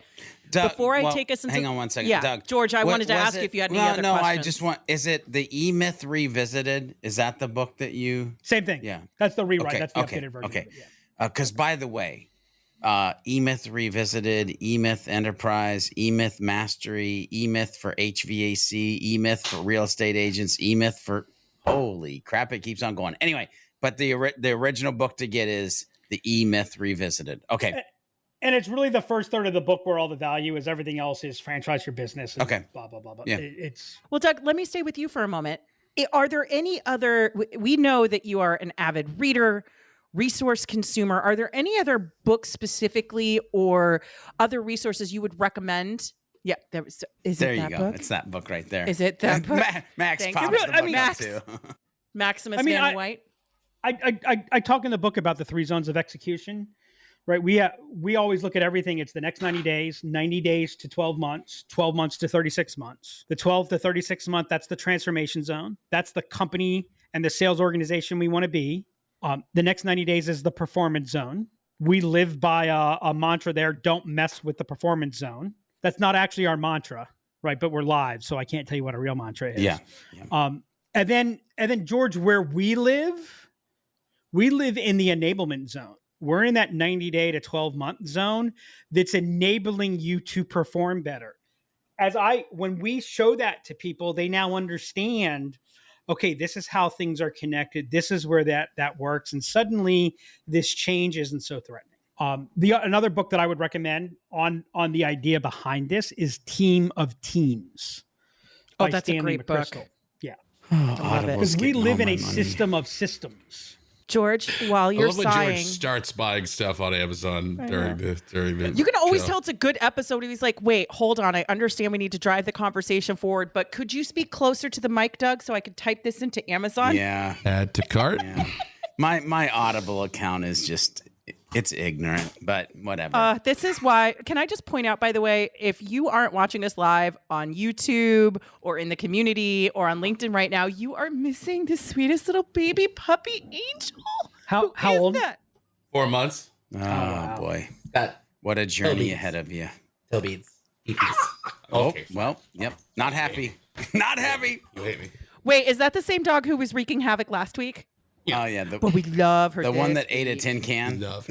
Doug, before I take us into... Hang on one second. Yeah, Doug, George, I wanted to ask you if you had any other questions. No, I just want... Is it the E-Myth Revisited? Is that the book that you... Same thing. Yeah. That's the rewrite. Okay, That's the updated version. Okay. Of it, yeah. Because by the way, E-Myth Revisited, E-Myth Enterprise, E-Myth Mastery, E-Myth for HVAC, E-Myth for real estate agents, E-Myth for holy crap, it keeps on going. Anyway, but the original book to get is the E-Myth Revisited. Okay. And it's really the first third of the book where all the value is. Everything else is franchise your business. And Okay. Blah, blah, blah, blah. Yeah. Well, Doug, let me stay with you for a moment. Are there any other, we know that you are an avid reader, resource consumer. Are there any other books specifically or other resources you would recommend? Yeah, there was. There you go. It's that book right there. Is it that book? Max Thanks. pops the book Max. up too. Maximus Van White. I talk in the book about the 3 zones of execution, right? We always look at everything. It's the next 90 days, 90 days to 12 months, 12 months to 36 months. The 12 to 36 month, that's the transformation zone. That's the company and the sales organization we want to be. The next 90 days is the performance zone. We live by a mantra there, don't mess with the performance zone. That's not actually our mantra, right? But we're live, so I can't tell you what a real mantra is. Yeah. And then George, where we live in the enablement zone. We're in that 90 day to 12 month zone that's enabling you to perform better. When we show that to people, they now understand, okay, this is how things are connected. This is where that works. And suddenly this change isn't so threatening. Another book that I would recommend on the idea behind this is Team of Teams. Oh, by that's Stanley a great book. McChrystal. Yeah. Audible's Because we getting live all in my a money. system of systems. George, while I you're love when George sighing, starts buying stuff on Amazon during the you can always show. tell it's a good episode. He's like, wait, hold on. I understand we need to drive the conversation forward, but could you speak closer to the mic, Doug, so I could type this into Amazon? Yeah. Add to cart. Yeah. My Audible account is just, it's ignorant, but whatever. This is why, can I just point out, by the way, if you aren't watching us live on YouTube or in the community or on LinkedIn right now, you are missing the sweetest little baby puppy angel. How Who is old? that? 4 months. Oh, boy. Got What a journey Toby's. ahead of you. Toby's EPs. Oh, Okay. well, yep. Not happy. Not happy. You hate me. Wait, is that the same dog who was wreaking havoc last week? Oh, yeah. But we love her. The one this that ate a week. tin can. Love.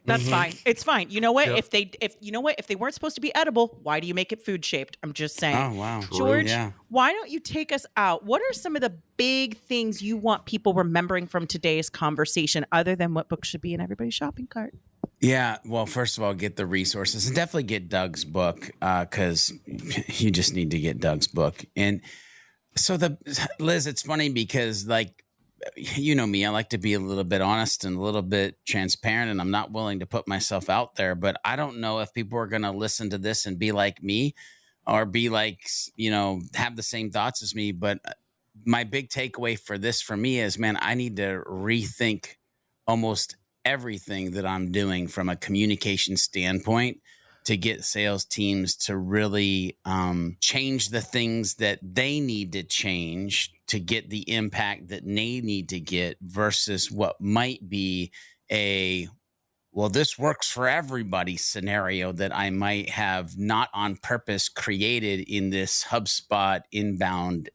That's fine. It's fine. You know what? Yep. If they weren't supposed to be edible, why do you make it food shaped? I'm just saying. Oh, wow. George, Yeah. why don't you take us out? What are some of the big things you want people remembering from today's conversation, other than what books should be in everybody's shopping cart? Yeah. Well, first of all, get the resources and definitely get Doug's book because you just need to get Doug's book. And so Liz, it's funny because you know me, I like to be a little bit honest and a little bit transparent, and I'm not willing to put myself out there, but I don't know if people are going to listen to this and be like me or be like, have the same thoughts as me. But my big takeaway for me is, man, I need to rethink almost everything that I'm doing from a communication standpoint to get sales teams to really change the things that they need to change to get the impact that they need to get versus what might be this works for everybody scenario that I might have not on purpose created in this HubSpot inbound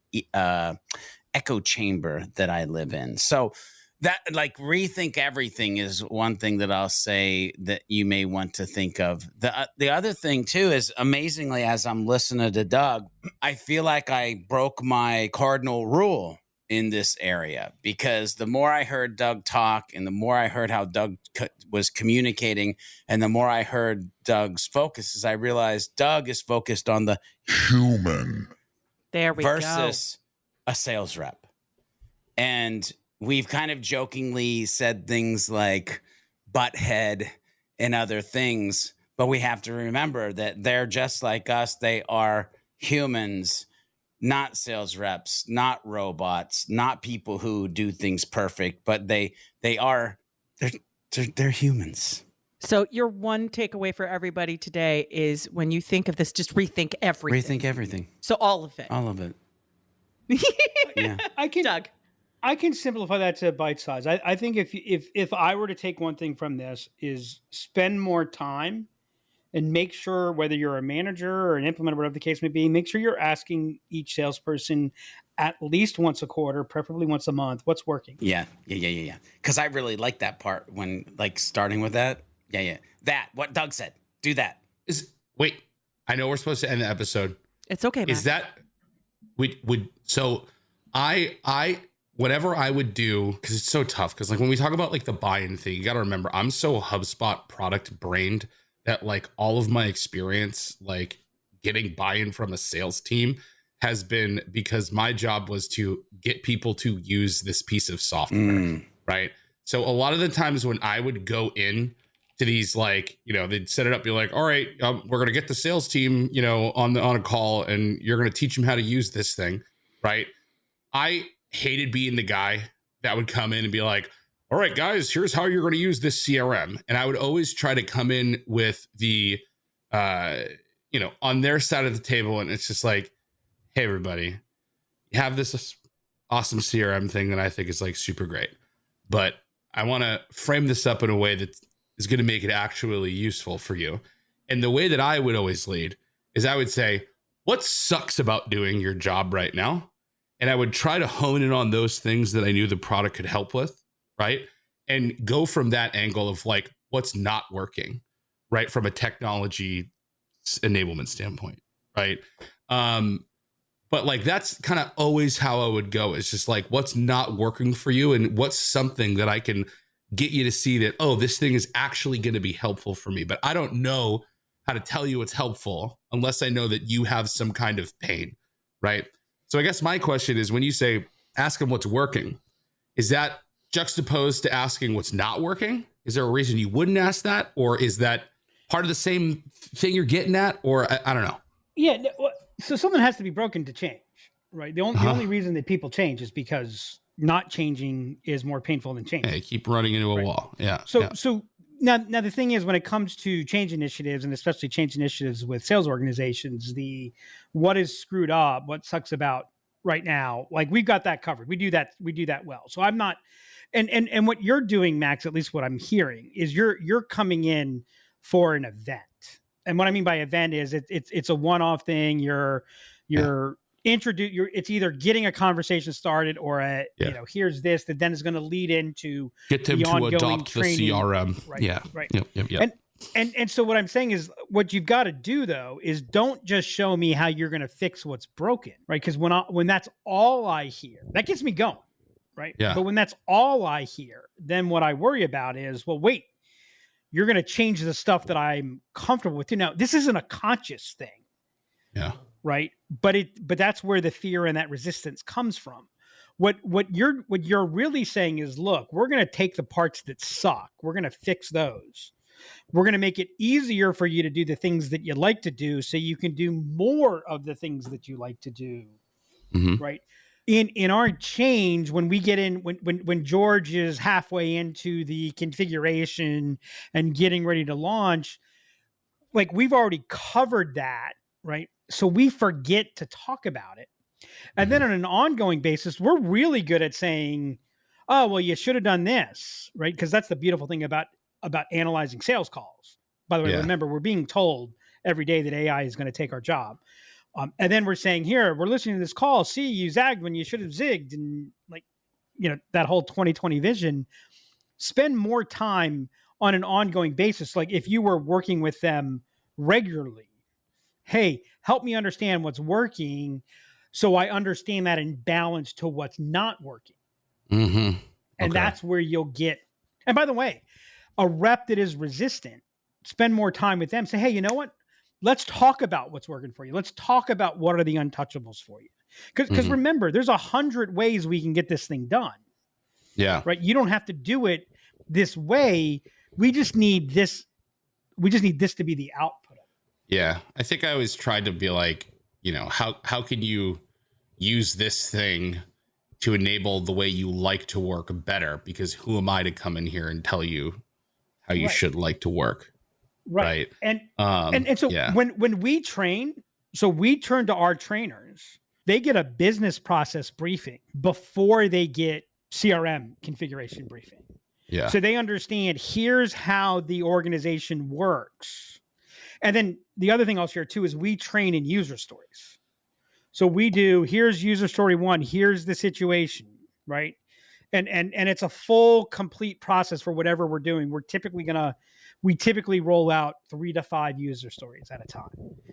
echo chamber that I live in. So that rethink everything is one thing that I'll say that you may want to think of. The other thing too is, amazingly, as I'm listening to Doug, I feel like I broke my cardinal rule in this area, because the more I heard Doug talk and the more I heard how Doug was communicating and the more I heard Doug's focus, I realized Doug is focused on the Human. There we versus a sales rep. And we've kind of jokingly said things like butthead and other things, but we have to remember that they're just like us. They are humans, not sales reps, not robots, not people who do things perfect, but they're humans. So your one takeaway for everybody today is, when you think of this, just rethink everything. Rethink everything. So all of it. All of it. Yeah. Doug. I can simplify that to bite size. I think if I were to take one thing from this, is spend more time and make sure, whether you're a manager or an implementer, whatever the case may be, make sure you're asking each salesperson at least once a quarter, preferably once a month, what's working. Yeah. Because I really like that part when, starting with that, Yeah. That, what Doug said. Do that. Wait, I know we're supposed to end the episode. It's okay, Max. Is that so whatever I would do, because it's so tough, because like when we talk about like the buy-in thing, you got to remember I'm so HubSpot product brained that like all of my experience like getting buy-in from a sales team has been because my job was to get people to use this piece of software, right? So a lot of the times when I would go in to these, like, you know, they'd set it up, be like, all right, we're going to get the sales team, you know, on a call, and you're going to teach them how to use this thing, right? I hated being the guy that would come in and be like, all right, guys, here's how you're going to use this CRM. And I would always try to come in with the, you know, on their side of the table. And it's just like, hey, everybody, you have this awesome CRM thing that I think is like super great, but I want to frame this up in a way that is going to make it actually useful for you. And the way that I would always lead is I would say, what sucks about doing your job right now? And I would try to hone in on those things that I knew the product could help with, right? And go from that angle of like, what's not working, right? From a technology enablement standpoint, right? But like, that's kind of always how I would go. It's just like, what's not working for you, and what's something that I can get you to see that, oh, this thing is actually going to be helpful for me. But I don't know how to tell you it's helpful unless I know that you have some kind of pain, right? So I guess my question is, when you say ask them what's working, is that juxtaposed to asking what's not working? Is there a reason you wouldn't ask that? Or is that part of the same thing you're getting at? Or I don't know. Yeah. So something has to be broken to change, right? The only reason that people change is because not changing is more painful than changing. Yeah, you keep running into a wall. Yeah. So now the thing is, when it comes to change initiatives, and especially change initiatives with sales organizations, what is screwed up, what sucks about right now, like we've got that covered. We do that well. So I'm not, and what you're doing, Max, at least what I'm hearing is you're coming in for an event. And what I mean by event is it's a one-off thing. You're it's either getting a conversation started or you know, here's this that then is going to lead into get them the to adopt training. the CRM. Right. Yeah. Right. Yep. And so what I'm saying is, what you've got to do though is don't just show me how you're going to fix what's broken, right? Because when that's all I hear, that gets me going, right? Yeah. But when that's all I hear, then what I worry about is, well, wait, you're going to change the stuff that I'm comfortable with. Now, this isn't a conscious thing. Yeah. Right. But that's where the fear and that resistance comes from. What you're really saying is, look, we're going to take the parts that suck. We're going to fix those. We're going to make it easier for you to do the things that you like to do, so you can do more of the things that you like to do. Mm-hmm. Right. In our change, when we get in, when George is halfway into the configuration and getting ready to launch, like we've already covered that, right? So we forget to talk about it. And then on an ongoing basis, we're really good at saying, oh, well, you should have done this, right? Because that's the beautiful thing about analyzing sales calls. By the way, remember, we're being told every day that AI is going to take our job. And then we're saying, here, we're listening to this call. See, you zagged when you should have zigged. And like, you know, that whole 2020 vision. Spend more time on an ongoing basis. Like if you were working with them regularly, hey, help me understand what's working, so I understand that in balance to what's not working. Mm-hmm. And that's where you'll get. And by the way, a rep that is resistant, spend more time with them. Say, hey, you know what? Let's talk about what's working for you. Let's talk about what are the untouchables for you. Because remember, there's 100 ways we can get this thing done. Yeah. Right. You don't have to do it this way. We just need this. We just need this to be the output of it. Yeah. I think I always tried to be like, you know, how can you use this thing to enable the way you like to work better? Because who am I to come in here and tell you how you should like to work? Right. And so when we train, so we turn to our trainers, they get a business process briefing before they get CRM configuration briefing. Yeah. So they understand, here's how the organization works. And then the other thing I'll share too is we train in user stories. So we do, here's user story 1, here's the situation, right? And it's a full, complete process for whatever we're doing. We're typically we typically roll out 3 to 5 user stories at a time.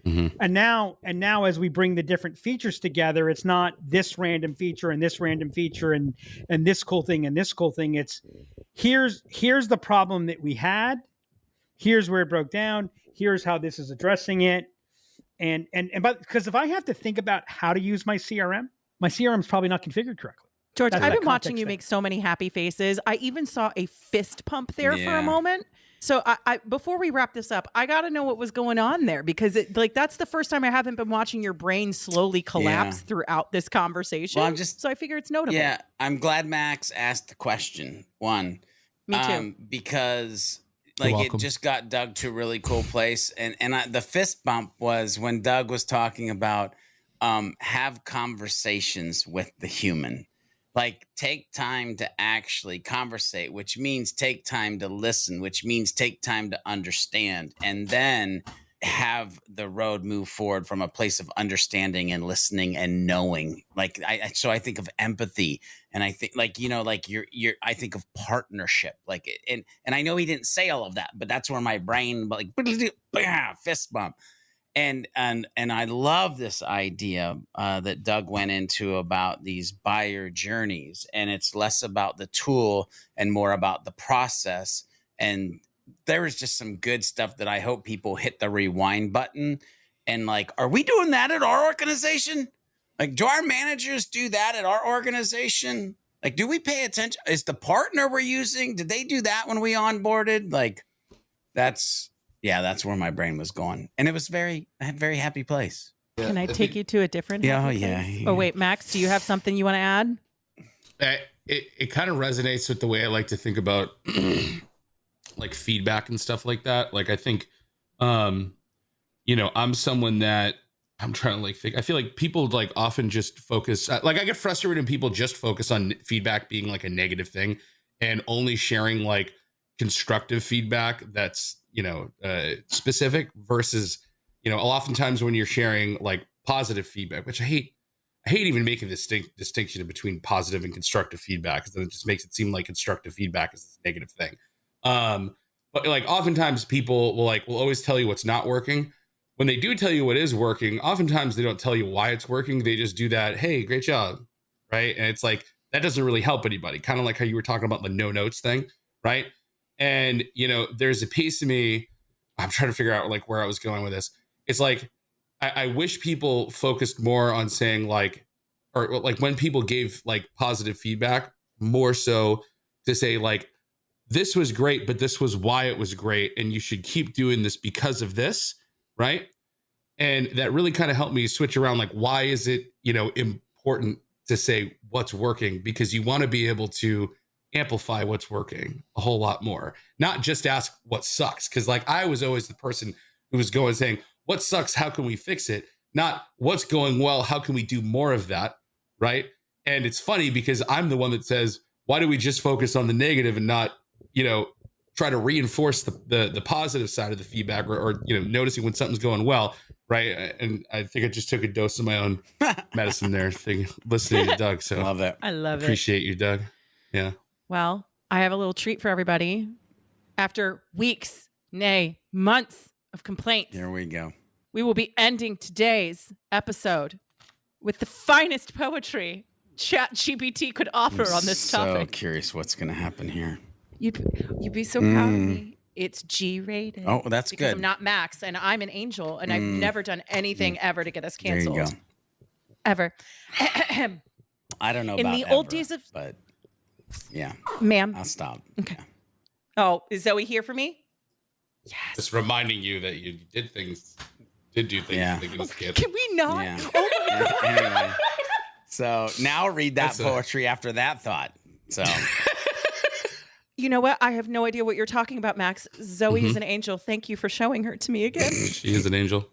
Mhm. And now as we bring the different features together, it's not this random feature and this random feature and this cool thing and this cool thing. It's here's the problem that we had. Here's where it broke down. Here's how this is addressing it. But because if I have to think about how to use my CRM is probably not configured correctly. George, That's I've that been watching context you thing. make so many happy faces. I even saw a fist pump there for Yeah. a moment. So I before we wrap this up, I got to know what was going on there because that's the first time I haven't been watching your brain slowly collapse throughout this conversation. Well, so I figure it's notable. Yeah, I'm glad Max asked the question. One, Me too. because You're like it welcome. just got Doug to a really cool place, and the fist bump was when Doug was talking about have conversations with the human. Like take time to actually conversate, which means take time to listen, which means take time to understand, and then have the road move forward from a place of understanding and listening and knowing. Like so I think of empathy, and I think like you're I think of partnership, like and I know he didn't say all of that, but that's where my brain like fist bump. And I love this idea that Doug went into about these buyer journeys, and it's less about the tool and more about the process. And there was just some good stuff that I hope people hit the rewind button. And like, are we doing that at our organization? Like, do our managers do that at our organization? Like, do we pay attention? Is the partner we're using, did they do that when we onboarded? Like, that's where my brain was going. And it was a very happy place. Can I take you to a different? Yeah, happy yeah, place? yeah. Oh wait, Max, do you have something you want to add? It kind of resonates with the way I like to think about like feedback and stuff like that. Like I think, I'm someone that I'm trying to like think. I feel like people like often just focus. Like I get frustrated when people just focus on feedback being like a negative thing and only sharing like constructive feedback that's specific versus oftentimes when you're sharing like positive feedback, which I hate even making this distinction between positive and constructive feedback because then it just makes it seem like constructive feedback is this negative thing. But like oftentimes people will always tell you what's not working. When they do tell you what is working, oftentimes they don't tell you why it's working. They just do that. Hey, great job. Right. And it's like, that doesn't really help anybody. Kind of like how you were talking about the no notes thing. Right. And, there's a piece of me, I'm trying to figure out like where I was going with this. It's like, I wish people focused more on saying like, or like when people gave like positive feedback, more so to say like, this was great, but this was why it was great. And you should keep doing this because of this. Right. And that really kind of helped me switch around. Like, why is it, important to say what's working? Because you want to be able to amplify what's working a whole lot more, not just ask what sucks. Cause like I was always the person who was going saying, what sucks? How can we fix it? Not what's going well. How can we do more of that? Right. And it's funny because I'm the one that says, why do we just focus on the negative and not, try to reinforce the positive side of the feedback or noticing when something's going well. Right. And I think I just took a dose of my own medicine there, listening to Doug. So Love it. I love it. Appreciate you, Doug. Yeah. Well, I have a little treat for everybody. After weeks, nay, months of complaints, Here we go. we will be ending today's episode with the finest poetry ChatGPT could offer on this so topic. Curious what's going to happen here. You'd be so proud of me. It's G-rated. Oh, that's because good. I'm not Max, and I'm an angel, and I've never done anything ever to get us There you canceled. go. Ever. I don't know In about the old ever, days of- but yeah, Ma'am. I'll stop. Okay. Oh, is Zoe here for me? Yes. Just reminding you that you did do things. Yeah. Thinking it was canceled. Can we not? Yeah. Oh my God. Anyway, so now read that That's poetry after that thought. So You know what? I have no idea what you're talking about, Max. Zoe is an angel. Thank you for showing her to me again. She is an angel.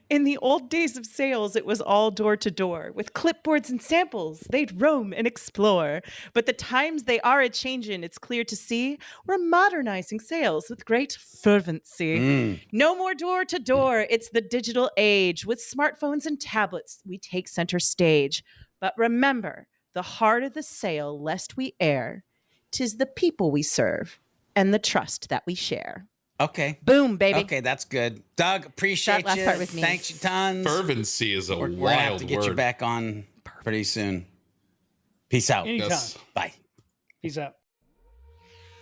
In the old days of sales, it was all door to door. With clipboards and samples, they'd roam and explore. But the times they are a-changin', it's clear to see, we're modernizing sales with great fervency. No more door to door. It's the digital age. With smartphones and tablets, we take center stage. But remember, the heart of the sale, lest we err, 'tis the people we serve and the trust that we share. Okay. Boom, baby. Okay, that's good. Doug, appreciate That last you. part was me. Thanks you tons. Fervency is a We're gonna have wild to get word. you back on pretty soon. Peace out. Anytime. Yes. Bye. Peace out.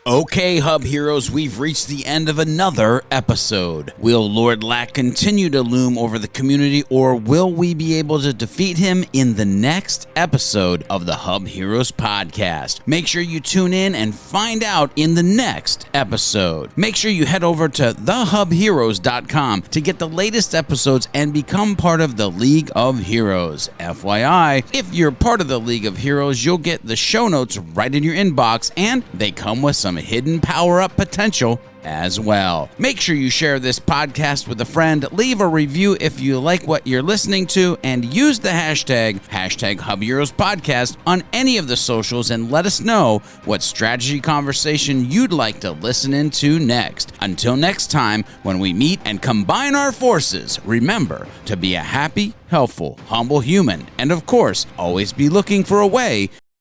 Okay, Hub Heroes, we've reached the end of another episode. Will Lord Lack continue to loom over the community, or will we be able to defeat him in the next episode of the Hub Heroes Podcast? Make sure you tune in and find out in the next episode. Make sure you head over to thehubheroes.com to get the latest episodes and become part of the League of Heroes. FYI, if you're part of the League of Heroes, you'll get the show notes right in your inbox, and they come with some hidden power-up potential as well. Make sure you share this podcast with a friend, leave a review if you like what you're listening to, and use the hashtag HubHeroes Podcast on any of the socials and let us know what strategy conversation you'd like to listen into next. Until next time, when we meet and combine our forces, remember to be a happy, helpful, humble human, and of course, always be looking for a way